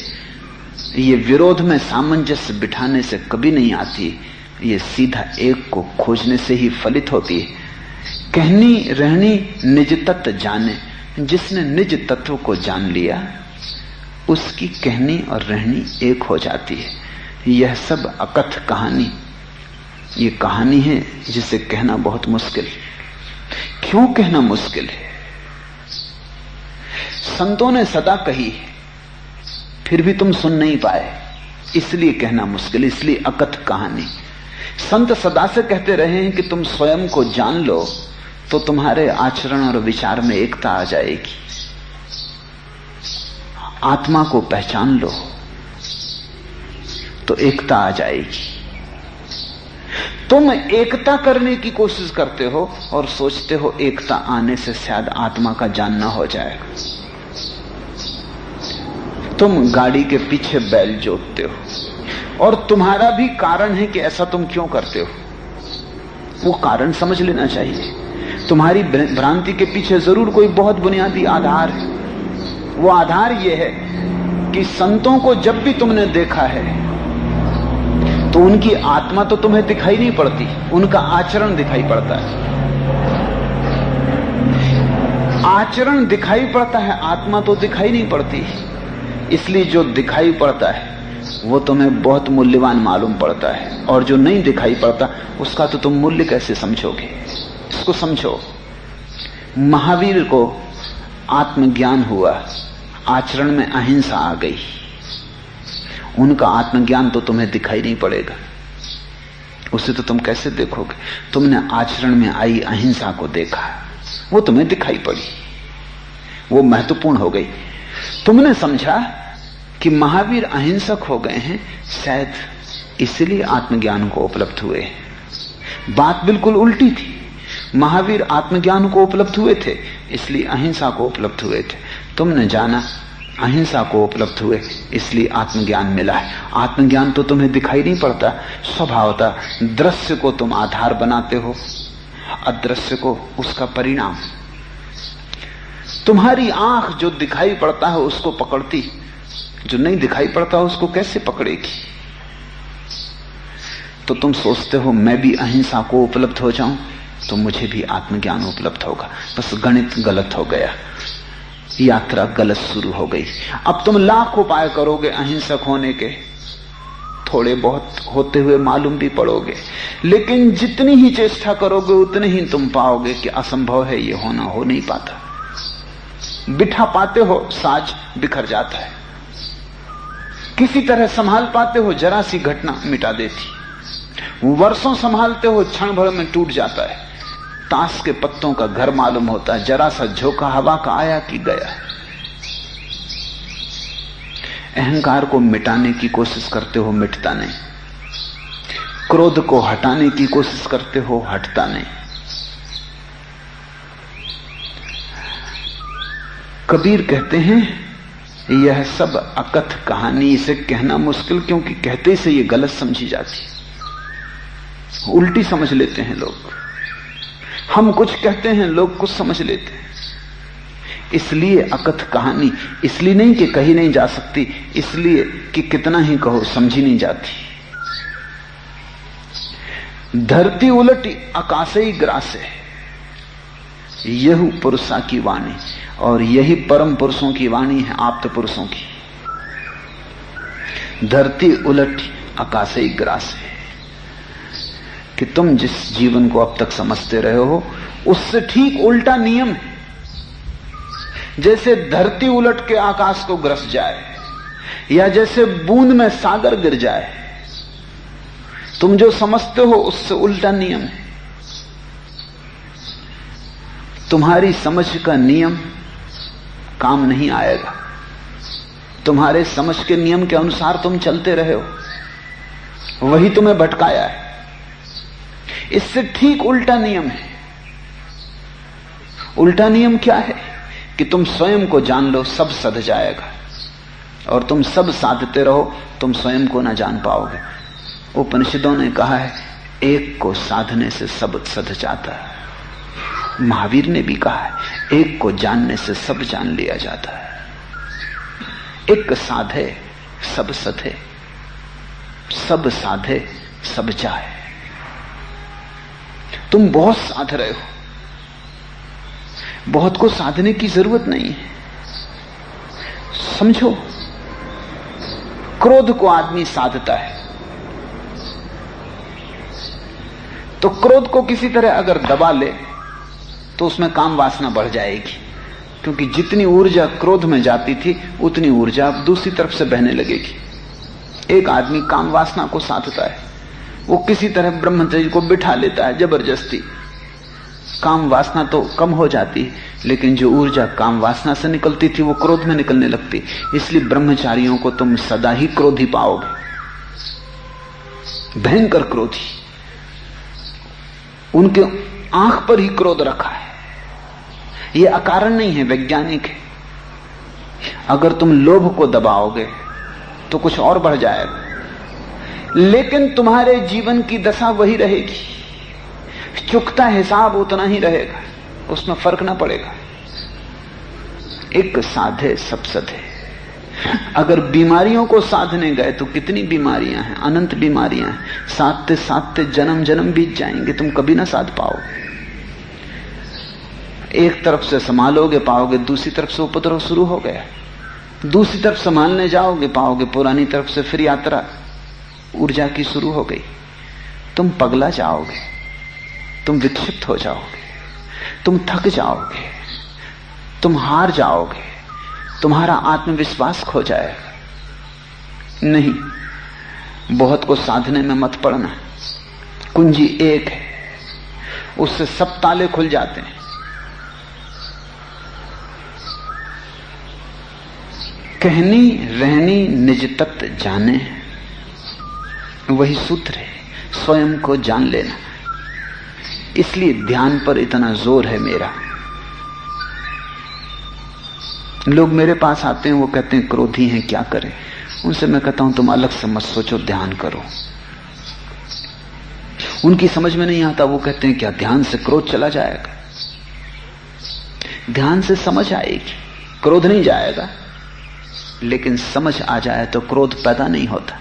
ये विरोध में सामंजस्य बिठाने से कभी नहीं आती, ये सीधा एक को खोजने से ही फलित होती है। कहनी रहनी निज तत्व जाने, जिसने निज तत्व को जान लिया उसकी कहनी और रहनी एक हो जाती है। यह सब अकथ कहानी, ये कहानी है जिसे कहना बहुत मुश्किल। क्यों कहना मुश्किल है? संतों ने सदा कही, फिर भी तुम सुन नहीं पाए, इसलिए कहना मुश्किल, इसलिए अकथ कहानी। संत सदा से कहते रहे हैं कि तुम स्वयं को जान लो तो तुम्हारे आचरण और विचार में एकता आ जाएगी। आत्मा को पहचान लो तो एकता आ जाएगी। तुम एकता करने की कोशिश करते हो और सोचते हो एकता आने से शायद आत्मा का जानना हो जाएगा। तुम गाड़ी के पीछे बैल जोतते हो और तुम्हारा भी कारण है कि ऐसा तुम क्यों करते हो, वो कारण समझ लेना चाहिए। तुम्हारी भ्रांति के पीछे जरूर कोई बहुत बुनियादी आधार है। वो आधार ये है कि संतों को जब भी तुमने देखा है तो उनकी आत्मा तो तुम्हें दिखाई नहीं पड़ती, उनका आचरण दिखाई पड़ता है। आचरण दिखाई पड़ता है, आत्मा तो दिखाई नहीं पड़ती। इसलिए जो दिखाई पड़ता है वो तुम्हें बहुत मूल्यवान मालूम पड़ता है, और जो नहीं दिखाई पड़ता उसका तो तुम मूल्य कैसे समझोगे? इसको समझो। महावीर को आत्मज्ञान हुआ, आचरण में अहिंसा आ गई। उनका आत्मज्ञान तो तुम्हें दिखाई नहीं पड़ेगा, उसे तो तुम कैसे देखोगे? तुमने आचरण में आई अहिंसा को देखा, वो तुम्हें दिखाई पड़ी, वो महत्वपूर्ण हो गई। तुमने समझा कि महावीर अहिंसक हो गए हैं, शायद इसलिए आत्मज्ञान को उपलब्ध हुए। बात बिल्कुल उल्टी थी। महावीर आत्मज्ञान को उपलब्ध हुए थे, इसलिए अहिंसा को उपलब्ध हुए थे। तुमने जाना अहिंसा को उपलब्ध हुए, इसलिए आत्मज्ञान मिला है। आत्मज्ञान तो तुम्हें दिखाई नहीं पड़ता, स्वभावतः दृश्य को तुम आधार बनाते हो, अदृश्य को उसका परिणाम। तुम्हारी आंख जो दिखाई पड़ता है उसको पकड़ती, जो नहीं दिखाई पड़ता उसको कैसे पकड़ेगी? तो तुम सोचते हो मैं भी अहिंसा को उपलब्ध हो जाऊं तो मुझे भी आत्मज्ञान उपलब्ध होगा। बस गणित गलत हो गया। यात्रा गलत शुरू हो गई। अब तुम लाख उपाय करोगे अहिंसक होने के, थोड़े बहुत होते हुए मालूम भी पड़ोगे, लेकिन जितनी ही चेष्टा करोगे उतने ही तुम पाओगे कि असंभव है, ये होना हो नहीं पाता। बिठा पाते हो साज बिखर जाता है, किसी तरह संभाल पाते हो जरा सी घटना मिटा देती, वर्षों संभालते हो क्षण भर में टूट जाता है। ताश के पत्तों का घर मालूम होता है, जरा सा झोंका हवा का आया कि गया। अहंकार को मिटाने की कोशिश करते हो, मिटता नहीं। क्रोध को हटाने की कोशिश करते हो, हटता नहीं। कबीर कहते हैं यह सब अकथ कहानी, इसे कहना मुश्किल क्योंकि कहते से ये गलत समझी जाती, उल्टी समझ लेते हैं लोग। हम कुछ कहते हैं, लोग कुछ समझ लेते हैं। इसलिए अकथ कहानी, इसलिए नहीं कि कही नहीं जा सकती, इसलिए कि कितना ही कहो समझी नहीं जाती। धरती उलटी आकाशे ग्रासे, यह पुरुषा की वाणी, और यही परम पुरुषों की वाणी है, आप्त पुरुषों की। धरती उलटी आकाशे ग्रासे, कि तुम जिस जीवन को अब तक समझते रहे हो उससे ठीक उल्टा नियम है। जैसे धरती उलट के आकाश को ग्रस जाए, या जैसे बूंद में सागर गिर जाए, तुम जो समझते हो उससे उल्टा नियम है। तुम्हारी समझ का नियम काम नहीं आएगा, तुम्हारे समझ के नियम के अनुसार तुम चलते रहे हो, वही तुम्हें भटकाया है। इससे ठीक उल्टा नियम है। उल्टा नियम क्या है कि तुम स्वयं को जान लो, सब सध जाएगा, और तुम सब साधते रहो, तुम स्वयं को ना जान पाओगे। उपनिषदों ने कहा है एक को साधने से सब सध जाता है। महावीर ने भी कहा है एक को जानने से सब जान लिया जाता है। एक साधे सब सधे, सब साधे सब जाए। तुम बहुत साध रहे हो, बहुत को साधने की जरूरत नहीं है। समझो, क्रोध को आदमी साधता है, तो क्रोध को किसी तरह अगर दबा ले तो उसमें काम वासना बढ़ जाएगी, क्योंकि जितनी ऊर्जा क्रोध में जाती थी उतनी ऊर्जा अब दूसरी तरफ से बहने लगेगी। एक आदमी काम वासना को साधता है, वो किसी तरह ब्रह्मचर्य को बिठा लेता है जबरदस्ती। काम वासना तो कम हो जाती, लेकिन जो ऊर्जा काम वासना से निकलती थी वो क्रोध में निकलने लगती। इसलिए ब्रह्मचारियों को तुम सदा ही क्रोधी पाओगे, भयंकर क्रोधी। उनके आंख पर ही क्रोध रखा है, ये अकारण नहीं है, वैज्ञानिक है। अगर तुम लोभ को दबाओगे तो कुछ और बढ़ जाएगा, लेकिन तुम्हारे जीवन की दशा वही रहेगी, चुकता हिसाब उतना ही रहेगा, उसमें फर्क ना पड़ेगा। एक साधे सब सधे। अगर बीमारियों को साधने गए तो कितनी बीमारियां हैं, अनंत बीमारियां हैं। साधते साधते जन्म जन्म बीत जाएंगे, तुम कभी ना साध पाओगे। एक तरफ से संभालोगे पाओगे दूसरी तरफ से उपद्रव शुरू हो गया, दूसरी तरफ संभालने जाओगे पाओगे पुरानी तरफ से फिर यात्रा ऊर्जा की शुरू हो गई। तुम पगला जाओगे, तुम विक्षिप्त हो जाओगे, तुम थक जाओगे, तुम हार जाओगे, तुम्हारा आत्मविश्वास खो जाएगा। नहीं, बहुत को साधने में मत पड़ना। कुंजी एक है, उससे सब ताले खुल जाते हैं। कहनी रहनी निज तत्व जाने, वही सूत्र है, स्वयं को जान लेना। इसलिए ध्यान पर इतना जोर है मेरा। लोग मेरे पास आते हैं, वो कहते हैं क्रोधी हैं, क्या करें? उनसे मैं कहता हूं तुम अलग से मत सोचो, ध्यान करो। उनकी समझ में नहीं आता, वो कहते हैं क्या ध्यान से क्रोध चला जाएगा? ध्यान से समझ आएगी, क्रोध नहीं जाएगा। लेकिन समझ आ जाए तो क्रोध पैदा नहीं होता।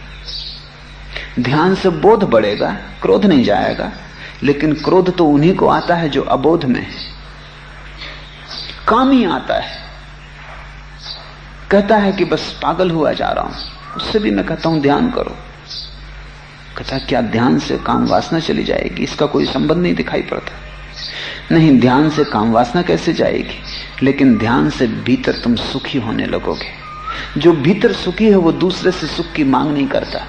ध्यान से बोध बढ़ेगा, क्रोध नहीं जाएगा। लेकिन क्रोध तो उन्हीं को आता है जो अबोध में है। काम ही आता है, कहता है कि बस पागल हुआ जा रहा हूं। उससे भी मैं कहता हूं ध्यान करो। कहता है क्या ध्यान से काम वासना चली जाएगी? इसका कोई संबंध नहीं दिखाई पड़ता। नहीं, ध्यान से काम वासना कैसे जाएगी, लेकिन ध्यान से भीतर तुम सुखी होने लगोगे। जो भीतर सुखी है वो दूसरे से सुख की मांग नहीं करता।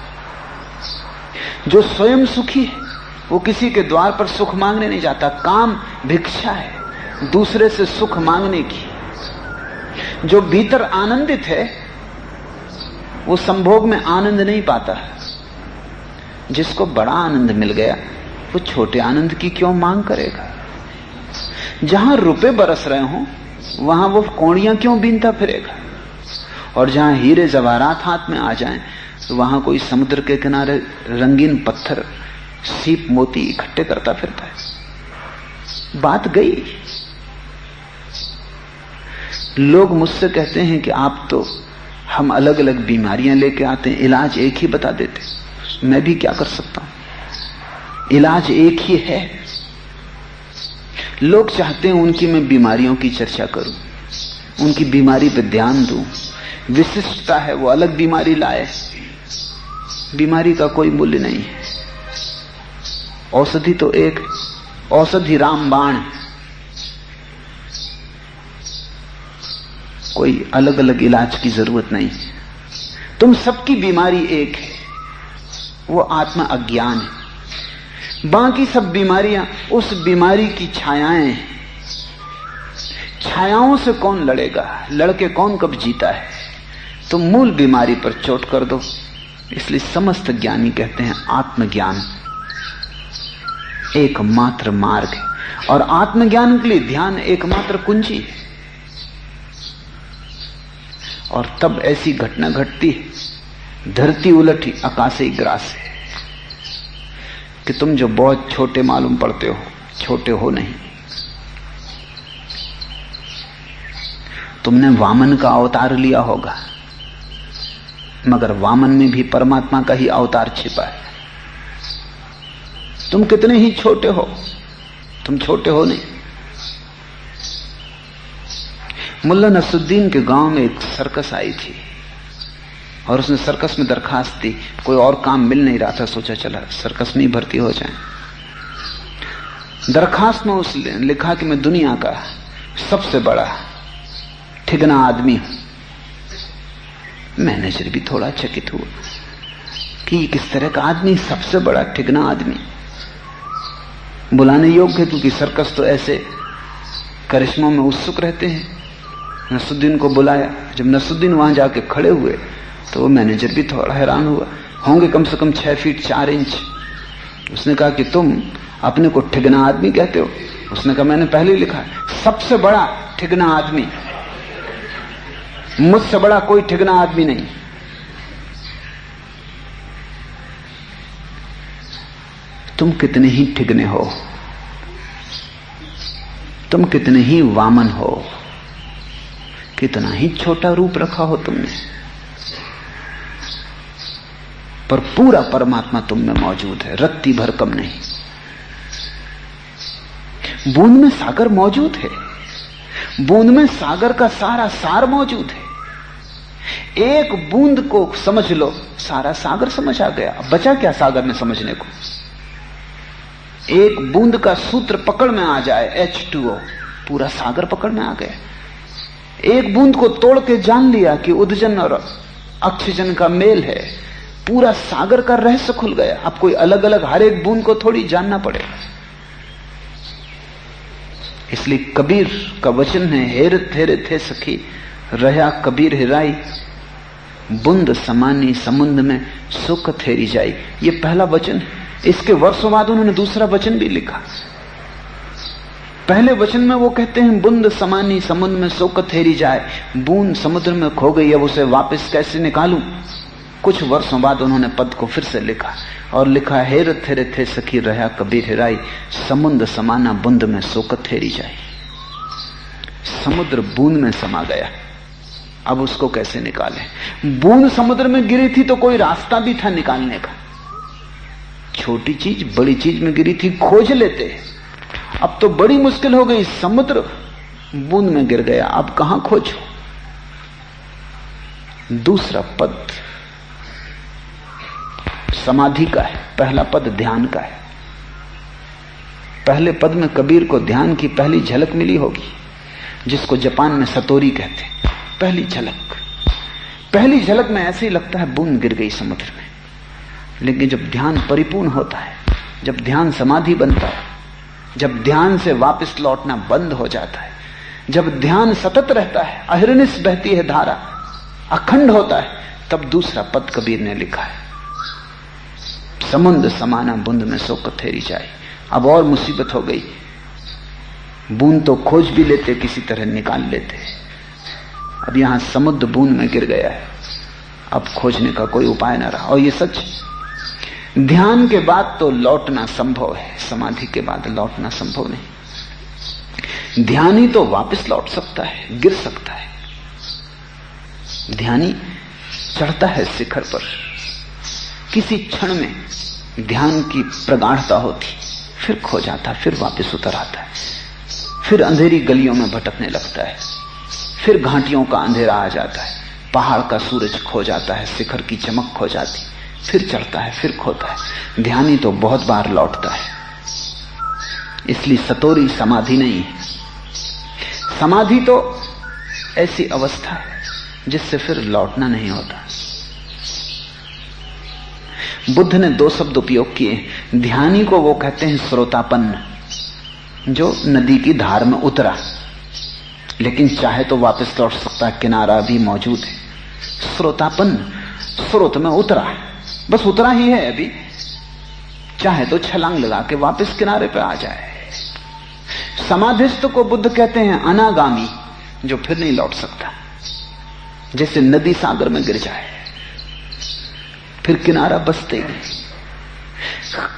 जो स्वयं सुखी है वो किसी के द्वार पर सुख मांगने नहीं जाता। काम भिक्षा है दूसरे से सुख मांगने की। जो भीतर आनंदित है वो संभोग में आनंद नहीं पाता। जिसको बड़ा आनंद मिल गया वो छोटे आनंद की क्यों मांग करेगा? जहां रुपए बरस रहे हो वहां वो कौड़ियां क्यों बीनता फिरेगा? और जहां हीरे जवाहरात हाथ में आ जाएं तो वहां कोई समुद्र के किनारे रंगीन पत्थर सीप मोती इकट्ठे करता फिरता है। बात गई। लोग मुझसे कहते हैं कि आप तो हम अलग अलग बीमारियां लेके आते हैं, इलाज एक ही बता देते। मैं भी क्या कर सकता हूं? इलाज एक ही है। लोग चाहते हैं उनकी मैं बीमारियों की चर्चा करूं, उनकी बीमारी पे ध्यान दूं। विशिष्टता है वो अलग बीमारी लाए। बीमारी का कोई मूल्य नहीं है। औषधि तो एक, औषधि रामबाण। कोई अलग अलग इलाज की जरूरत नहीं। तुम सबकी बीमारी एक है, वो आत्मा अज्ञान है। बाकी सब बीमारियां उस बीमारी की छायाएं हैं। छायाओं से कौन लड़ेगा? लड़के कौन कब जीता है? तुम मूल बीमारी पर चोट कर दो। इसलिए समस्त ज्ञानी कहते हैं आत्मज्ञान एकमात्र मार्ग है, और आत्मज्ञान के लिए ध्यान एकमात्र कुंजी है। और तब ऐसी घटना घटती है, धरती उलटी आकाशे ग्रास है, कि तुम जो बहुत छोटे मालूम पड़ते हो, छोटे हो नहीं। तुमने वामन का अवतार लिया होगा, मगर वामन में भी परमात्मा का ही अवतार छिपा है। तुम कितने ही छोटे हो, तुम छोटे हो नहीं। मुल्ला नसरुद्दीन के गांव में एक सर्कस आई थी, और उसने सर्कस में दरखास्त दी। कोई और काम मिल नहीं रहा था, सोचा चला सर्कस में ही भर्ती हो जाए। दरखास्त में उसने लिखा कि मैं दुनिया का सबसे बड़ा ठिगना आदमी हूं। मैनेजर भी थोड़ा चकित हुआ कि किस तरह का आदमी, सबसे बड़ा ठिगना आदमी, बुलाने योग्य, क्योंकि सर्कस तो ऐसे करिश्मों में उत्सुक रहते हैं। नसरुद्दीन को बुलाया। जब नसरुद्दीन वहां जाके खड़े हुए तो वो मैनेजर भी थोड़ा हैरान हुआ। होंगे कम से कम 6 फीट 4 इंच। उसने कहा कि तुम अपने को ठिगना आदमी कहते हो? उसने कहा मैंने पहले ही लिखा है, सबसे बड़ा ठिगना आदमी, मुझसे बड़ा कोई ठिगना आदमी नहीं। तुम कितने ही ठिगने हो, तुम कितने ही वामन हो, कितना ही छोटा रूप रखा हो तुमने, पर पूरा परमात्मा तुम में मौजूद है, रत्ती भर कम नहीं। बूंद में सागर मौजूद है, बूंद में सागर का सारा सार मौजूद है। एक बूंद को समझ लो, सारा सागर समझ आ गया। अब बचा क्या सागर में समझने को? एक बूंद का सूत्र पकड़ में आ जाए, H2O, पूरा सागर पकड़ में आ गया। एक बूंद को तोड़ के जान लिया कि उदजन और अक्षजन का मेल है, पूरा सागर का रहस्य खुल गया। अब कोई अलग अलग हर एक बूंद को थोड़ी जानना पड़ेगा। इसलिए कबीर का वचन है, हेरत हेरत है सखी रहा कबीर हिराई, बूंद समानी समुद्र में सुख थेरी जाई। ये पहला वचन है। इसके वर्षों बाद उन्होंने दूसरा वचन भी लिखा। पहले वचन में वो कहते हैं बूंद समानी समुद्र में सुख थेरी जाए, बूंद समुद्र में खो गई, अब उसे वापस कैसे निकालूं। कुछ वर्षों बाद उन्होंने पद को फिर से लिखा और लिखा, हेरत हेरत थे सखी रहा कबीर हिराई, समुद्र समाना बूंद में सुख थेरी जाए। समुद्र बूंद में समा गया, अब उसको कैसे निकालें। बूंद समुद्र में गिरी थी तो कोई रास्ता भी था निकालने का। छोटी चीज बड़ी चीज में गिरी थी, खोज लेते। अब तो बड़ी मुश्किल हो गई, समुद्र बूंद में गिर गया, अब कहां खोजो। दूसरा पद समाधि का है, पहला पद ध्यान का है। पहले पद में कबीर को ध्यान की पहली झलक मिली होगी, जिसको जापान में सतोरी कहते हैं। पहली झलक, पहली झलक में ऐसे ही लगता है बूंद गिर गई समुद्र में। लेकिन जब ध्यान परिपूर्ण होता है, जब ध्यान समाधि बनता है, जब ध्यान से वापस लौटना बंद हो जाता है, जब ध्यान सतत रहता है, अहिर्निश बहती है धारा, अखंड होता है, तब दूसरा पद कबीर ने लिखा है, समुद्र समाना बूंद में सो कथेरी जाए। अब और मुसीबत हो गई, बूंद तो खोज भी लेते, किसी तरह निकाल लेते, अब यहां समुद्र बूंद में गिर गया है, अब खोजने का कोई उपाय ना रहा। और ये सच, ध्यान के बाद तो लौटना संभव है, समाधि के बाद लौटना संभव नहीं। ध्यानी तो वापस लौट सकता है, गिर सकता है। ध्यानी चढ़ता है शिखर पर, किसी क्षण में ध्यान की प्रगाढ़ता होती, फिर खो जाता, फिर वापस उतर आता है, फिर अंधेरी गलियों में भटकने लगता है, फिर घाटियों का अंधेरा आ जाता है, पहाड़ का सूरज खो जाता है, शिखर की चमक खो जाती, फिर चढ़ता है, फिर खोता है। ध्यानी तो बहुत बार लौटता है। इसलिए सतोरी समाधि नहीं है। समाधि तो ऐसी अवस्था है जिससे फिर लौटना नहीं होता। बुद्ध ने दो शब्द उपयोग किए। ध्यानी को वो कहते हैं श्रोतापन्न, जो नदी की धार में उतरा, लेकिन चाहे तो वापस लौट सकता है, किनारा भी मौजूद है। श्रोतापन्न, स्रोत में उतरा, बस उतरा ही है, अभी चाहे तो छलांग लगा के वापस किनारे पे आ जाए। समाधिस्थ को बुद्ध कहते हैं अनागामी, जो फिर नहीं लौट सकता, जैसे नदी सागर में गिर जाए, फिर किनारा बसते ही।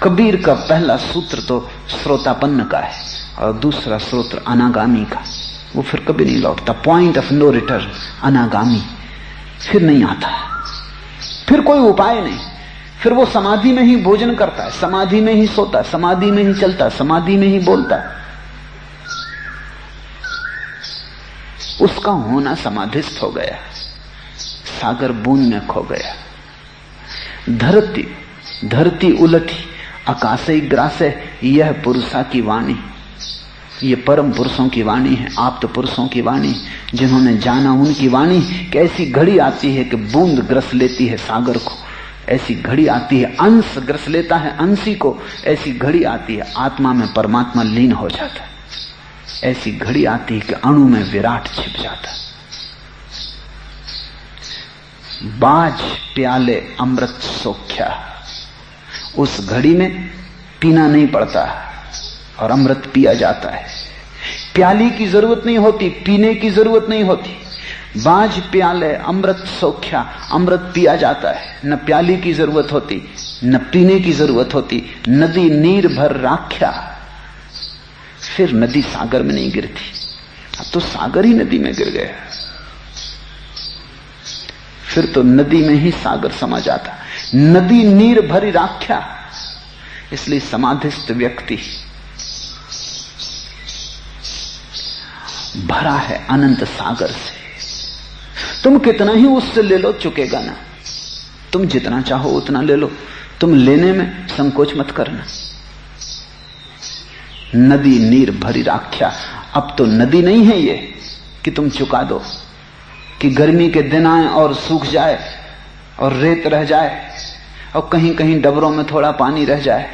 कबीर का पहला सूत्र तो श्रोतापन्न का है और दूसरा सूत्र अनागामी का। वो फिर कभी नहीं लौटता, पॉइंट ऑफ नो रिटर्न, अनागामी, फिर नहीं आता, फिर कोई उपाय नहीं। फिर वो समाधि में ही भोजन करता है, समाधि में ही सोता, समाधि में ही चलता, समाधि में ही बोलता। उसका होना समाधिस्थ हो गया, सागर बूंद में खो गया। धरती उलटी, आकाशे ग्रासे, यह पुरुषा की वाणी, ये परम पुरुषों की वाणी है, आप्त पुरुषों की वाणी, जिन्होंने जाना उनकी वाणी। कि ऐसी घड़ी आती है कि बूंद ग्रस लेती है सागर को, ऐसी घड़ी आती है अंश ग्रस लेता है अंशी को, ऐसी घड़ी आती है आत्मा में परमात्मा लीन हो जाता है, ऐसी घड़ी आती है कि अणु में विराट छिप जाता है। बाज प्याले अमृत सोख्या, उस घड़ी में पीना नहीं पड़ता और अमृत पिया जाता है। प्याली की जरूरत नहीं होती, पीने की जरूरत नहीं होती। बाज प्याले अमृत सोख्या, अमृत पिया जाता है, न प्याली की जरूरत होती, न पीने की जरूरत होती। नदी नीर भर राख्या, फिर नदी सागर में नहीं गिरती। अब तो सागर ही नदी में गिर गया, फिर तो नदी में ही सागर समा जाता। नदी नीर भरी राख्या, इसलिए समाधिस्थ व्यक्ति भरा है अनंत सागर से। तुम कितना ही उससे ले लो, चुकेगा ना। तुम जितना चाहो उतना ले लो, तुम लेने में संकोच मत करना। नदी नीर भरी राख्या, अब तो नदी नहीं है ये कि तुम चुका दो, कि गर्मी के दिन आए और सूख जाए और रेत रह जाए और कहीं कहीं डबरों में थोड़ा पानी रह जाए।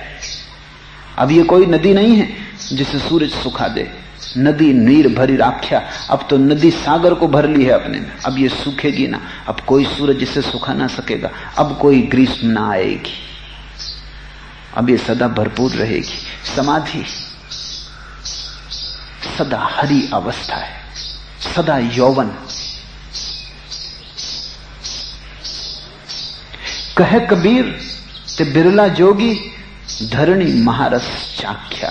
अब ये कोई नदी नहीं है जिसे सूरज सुखा दे। नदी नीर भरी राख्या, अब तो नदी सागर को भर ली है अपने में, अब ये सूखेगी ना, अब कोई सूरज इसे सुखा ना सकेगा, अब कोई ग्रीष्म ना आएगी, अब ये सदा भरपूर रहेगी। समाधि सदा हरी अवस्था है, सदा यौवन। कहे कबीर ते बिरला जोगी, धरणी महारस चाख्या।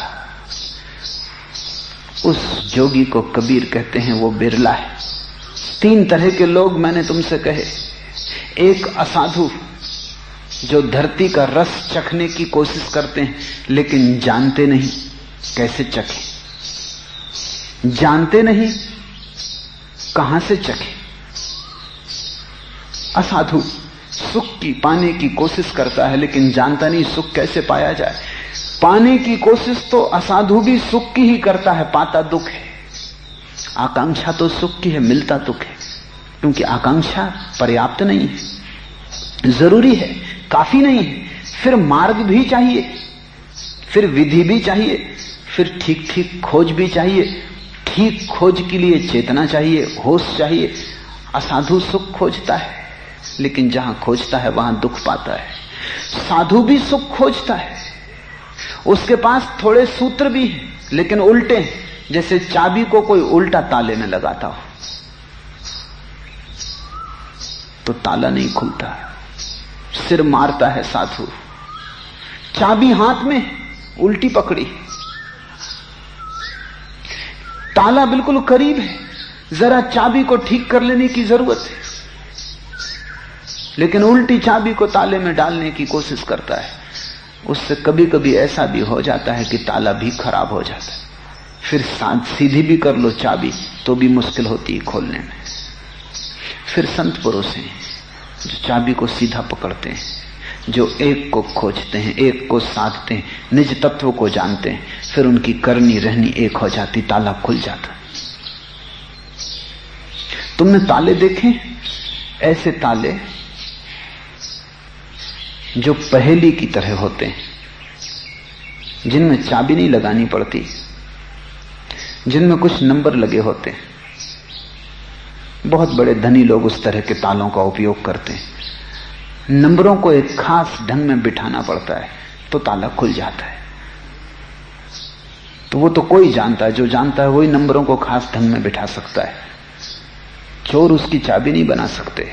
उस जोगी को कबीर कहते हैं, वो बिरला है। तीन तरह के लोग मैंने तुमसे कहे। एक असाधु, जो धरती का रस चखने की कोशिश करते हैं लेकिन जानते नहीं कैसे चखें, जानते नहीं कहां से चखें। असाधु सुख की पाने की कोशिश करता है, लेकिन जानता नहीं सुख कैसे पाया जाए। पाने की कोशिश तो असाधु भी सुख की ही करता है, पाता दुख है। आकांक्षा तो सुख की है, मिलता दुख है, क्योंकि आकांक्षा पर्याप्त नहीं है, जरूरी है, काफी नहीं है। फिर मार्ग भी चाहिए, फिर विधि भी चाहिए, फिर ठीक ठीक खोज भी चाहिए। ठीक खोज के लिए चेतना चाहिए, होश चाहिए। असाधु सुख खोजता है, लेकिन जहां खोजता है वहां दुख पाता है। साधु भी सुख खोजता है, उसके पास थोड़े सूत्र भी हैं, लेकिन उल्टे हैं, जैसे चाबी को कोई उल्टा ताले में लगाता हो तो ताला नहीं खुलता, सिर मारता है साधु। चाबी हाथ में, उल्टी पकड़ी, ताला बिल्कुल करीब है, जरा चाबी को ठीक कर लेने की जरूरत है, लेकिन उल्टी चाबी को ताले में डालने की कोशिश करता है। उससे कभी कभी ऐसा भी हो जाता है कि ताला भी खराब हो जाता है। फिर सीधी भी कर लो चाबी तो भी मुश्किल होती है खोलने में। फिर संत पुरुष हैं जो चाबी को सीधा पकड़ते हैं, जो एक को खोजते हैं, एक को साधते हैं, निज तत्व को जानते हैं। फिर उनकी करनी रहनी एक हो जाती, ताला खुल जाता। तुमने ताले देखे? ऐसे ताले जो पहेली की तरह होते हैं, जिनमें चाबी नहीं लगानी पड़ती, जिनमें कुछ नंबर लगे होते हैं। बहुत बड़े धनी लोग उस तरह के तालों का उपयोग करते हैं। नंबरों को एक खास ढंग में बिठाना पड़ता है तो ताला खुल जाता है। तो वो तो कोई जानता है, जो जानता है वही नंबरों को खास ढंग में बिठा सकता है। चोर उसकी चाबी नहीं बना सकते,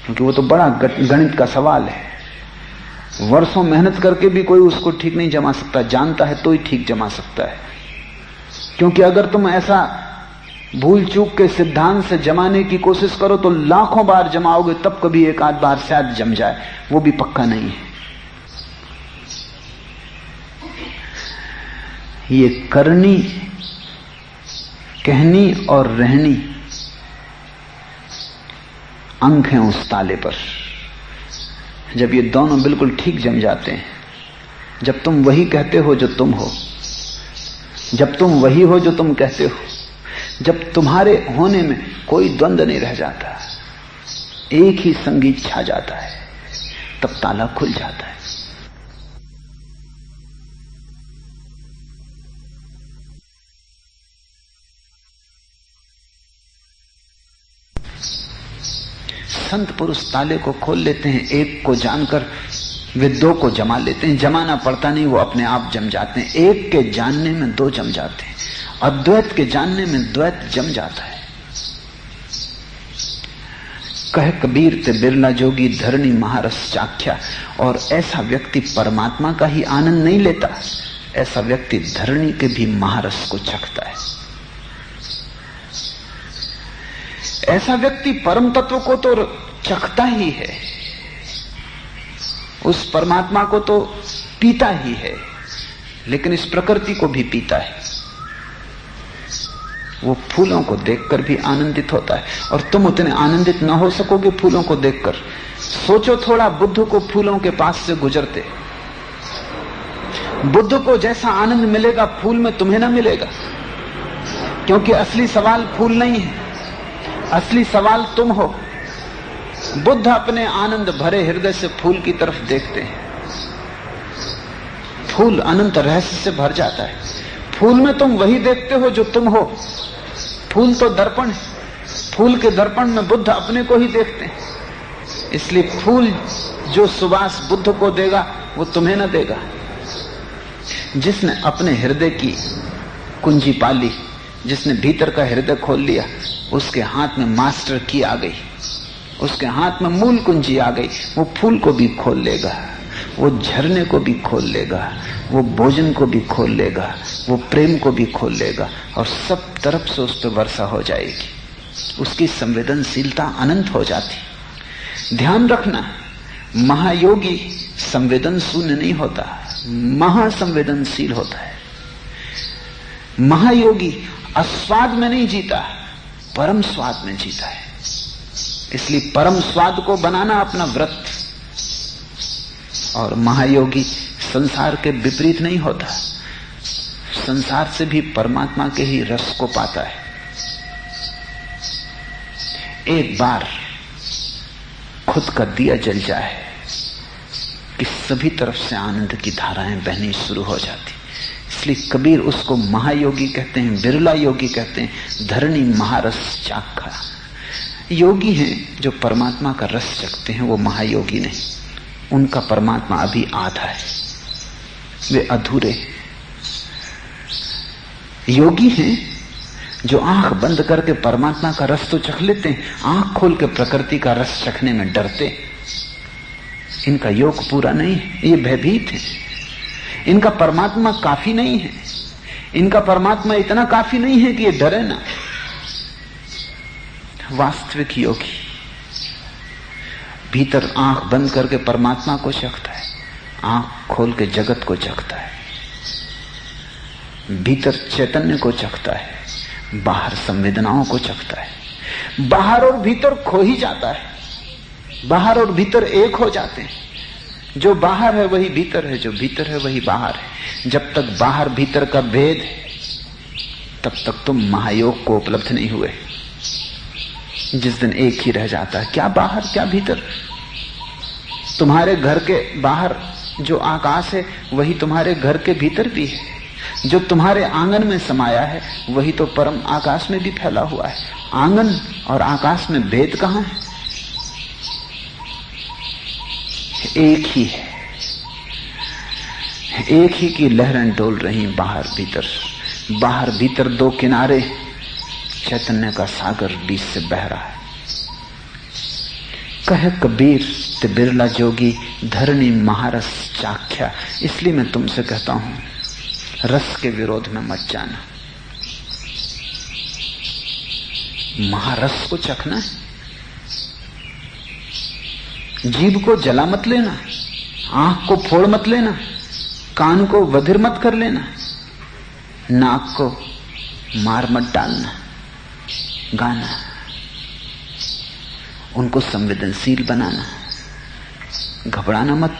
क्योंकि वो तो बड़ा गणित का सवाल है। वर्षों मेहनत करके भी कोई उसको ठीक नहीं जमा सकता, जानता है तो ही ठीक जमा सकता है। क्योंकि अगर तुम ऐसा भूल चूक के सिद्धांत से जमाने की कोशिश करो तो लाखों बार जमाओगे, तब कभी एक आध बार शायद जम जाए, वो भी पक्का नहीं है। ये करनी, कहनी और रहनी अंक हैं उस ताले पर। जब ये दोनों बिल्कुल ठीक जम जाते हैं, जब तुम वही कहते हो जो तुम हो, जब तुम वही हो जो तुम कहते हो, जब तुम्हारे होने में कोई द्वंद्व नहीं रह जाता, एक ही संगीत छा जाता है, तब ताला खुल जाता है। संत पुरुष ताले को खोल लेते हैं, एक को जानकर वे दो को जमा लेते हैं। जमाना पड़ता नहीं, वो अपने आप जम जाते हैं। एक के जानने में दो जम जाते हैं, अद्वैत के जानने में द्वैत जम जाता है। कह कबीर ते बिरला जोगी धरणी महारस चाख्या। और ऐसा व्यक्ति परमात्मा का ही आनंद नहीं लेता, ऐसा व्यक्ति धरणी के भी महारस को चखता है। ऐसा व्यक्ति परम तत्व को तो चखता ही है, उस परमात्मा को तो पीता ही है, लेकिन इस प्रकृति को भी पीता है। वो फूलों को देखकर भी आनंदित होता है, और तुम उतने आनंदित ना हो सकोगे फूलों को देखकर। सोचो थोड़ा, बुद्ध को फूलों के पास से गुजरते, बुद्ध को जैसा आनंद मिलेगा फूल में तुम्हें ना मिलेगा, क्योंकि असली सवाल फूल नहीं है, असली सवाल तुम हो। बुद्ध अपने आनंद भरे हृदय से फूल की तरफ देखते हैं। फूल अनंत रहस्य से भर जाता है। फूल में तुम वही देखते हो जो तुम हो। फूल तो दर्पण है, फूल के दर्पण में बुद्ध अपने को ही देखते हैं। इसलिए फूल जो सुवास बुद्ध को देगा वो तुम्हें ना देगा। जिसने अपने हृदय की कुंजी पाली, जिसने भीतर का हृदय खोल लिया, उसके हाथ में मास्टर की आ गई, उसके हाथ में मूल कुंजी आ गई। वो फूल को भी खोल लेगा, वो झरने को भी खोल लेगा, वो भोजन को भी खोल लेगा, वो प्रेम को भी खोल लेगा, और सब तरफ से उस पर वर्षा हो जाएगी। उसकी संवेदनशीलता अनंत हो जाती। ध्यान रखना, महायोगी संवेदन शून्य नहीं होता, महासंवेदनशील होता है। महायोगी अस्वाद में नहीं जीता, परम स्वाद में जीता है। इसलिए परम स्वाद को बनाना अपना व्रत। और महायोगी संसार के विपरीत नहीं होता, संसार से भी परमात्मा के ही रस को पाता है। एक बार खुद का दिया जल जाए कि सभी तरफ से आनंद की धाराएं बहनी शुरू हो जाती। इसलिए कबीर उसको महायोगी कहते हैं, बिरला योगी कहते हैं, धरणी महारस चाखा। योगी हैं जो परमात्मा का रस चखते हैं, वो महायोगी नहीं। उनका परमात्मा अभी आधा है, वे अधूरे। योगी हैं जो आंख बंद करके परमात्मा का रस तो चख लेते हैं, आंख खोल के प्रकृति का रस चखने में डरते। इनका योग पूरा नहीं है, ये भयभीत है। इनका परमात्मा काफी नहीं है, इनका परमात्मा इतना काफी नहीं है कि ये डरे ना। वास्तविक योगी भीतर आंख बंद करके परमात्मा को चखता है, आंख खोल के जगत को चखता है, भीतर चैतन्य को चखता है, बाहर संवेदनाओं को चखता है। बाहर और भीतर खो ही जाता है, बाहर और भीतर एक हो जाते हैं। जो बाहर है वही भीतर है, जो भीतर है वही बाहर है। जब तक बाहर भीतर का भेद है तब तक तुम महायोग को उपलब्ध नहीं हुए। जिस दिन एक ही रह जाता है, क्या बाहर क्या भीतर। तुम्हारे घर के बाहर जो आकाश है वही तुम्हारे घर के भीतर भी है। जो तुम्हारे आंगन में समाया है वही तो परम आकाश में भी फैला हुआ है। आंगन और आकाश में भेद कहां है? एक ही है, एक ही की लहरें डोल रही बाहर भीतर। बाहर भीतर दो किनारे, चैतन्य का सागर बीच से बह रहा है। कहे कबीर ते बिरला जोगी, धरणी महारस चाख्या। इसलिए मैं तुमसे कहता हूं, रस के विरोध में मत जाना। महारस को चखना है, जीभ को जला मत लेना, आंख को फोड़ मत लेना, कान को बधिर मत कर लेना, नाक को मार मत डालना। गाना, उनको संवेदनशील बनाना, घबराना मत।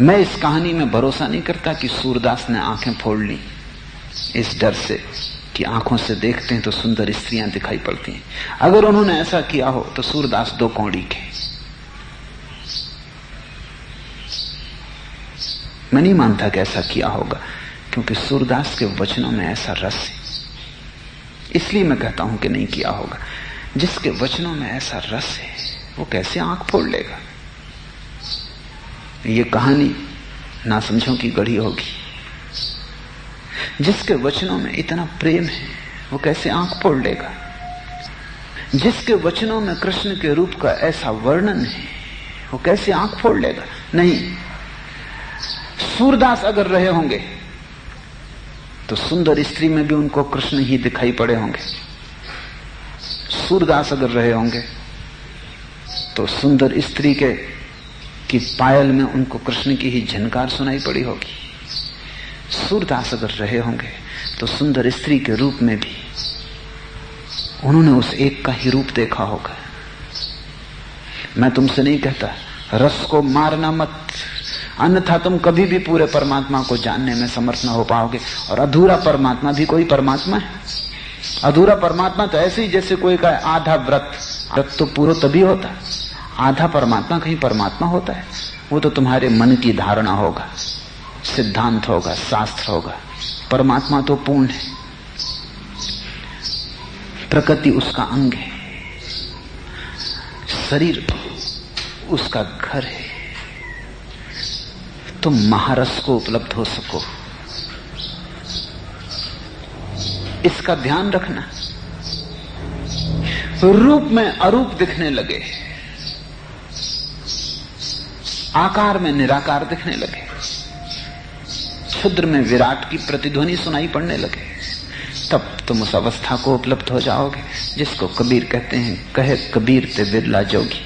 मैं इस कहानी में भरोसा नहीं करता कि सूरदास ने आंखें फोड़ ली इस डर से कि आंखों से देखते हैं तो सुंदर स्त्रियां दिखाई पड़ती हैं। अगर उन्होंने ऐसा किया हो तो सूरदास दो कौड़ी के। मैं नहीं मानता कि ऐसा किया होगा, क्योंकि सूरदास के वचनों में ऐसा रस है। इसलिए मैं कहता हूं कि नहीं किया होगा। जिसके वचनों में ऐसा रस है वो कैसे आंख फोड़ लेगा? ये कहानी ना समझों की गढ़ी होगी। जिसके वचनों में इतना प्रेम है वो कैसे आंख फोड़ लेगा? जिसके वचनों में कृष्ण के रूप का ऐसा वर्णन है वो कैसे आंख फोड़ लेगा? नहीं। सूरदास अगर रहे होंगे तो सुंदर स्त्री में भी उनको कृष्ण ही दिखाई पड़े होंगे। सूरदास अगर रहे होंगे तो सुंदर स्त्री की पायल में उनको कृष्ण की ही झनकार सुनाई पड़ी होगी। सूरदास अगर रहे होंगे तो सुंदर स्त्री के रूप में भी उन्होंने उस एक का ही रूप देखा होगा। मैं तुमसे नहीं कहता रस को मारना मत, अन्यथा तुम कभी भी पूरे परमात्मा को जानने में समर्थ न हो पाओगे। और अधूरा परमात्मा भी कोई परमात्मा है? अधूरा परमात्मा तो ऐसे ही जैसे कोई का आधा व्रत, व्रत तो पूरा तभी होता। आधा परमात्मा कहीं परमात्मा होता है? वो तो तुम्हारे मन की धारणा होगा, सिद्धांत होगा, शास्त्र होगा। परमात्मा तो पूर्ण है, प्रकृति उसका अंग है, शरीर उसका घर है। तुम महारस को उपलब्ध हो सको, इसका ध्यान रखना। रूप में अरूप दिखने लगे, आकार में निराकार दिखने लगे, क्षुद्र में विराट की प्रतिध्वनि सुनाई पड़ने लगे, तब तुम उस अवस्था को उपलब्ध हो जाओगे जिसको कबीर कहते हैं। कहे कबीर ते बिरला जोगी।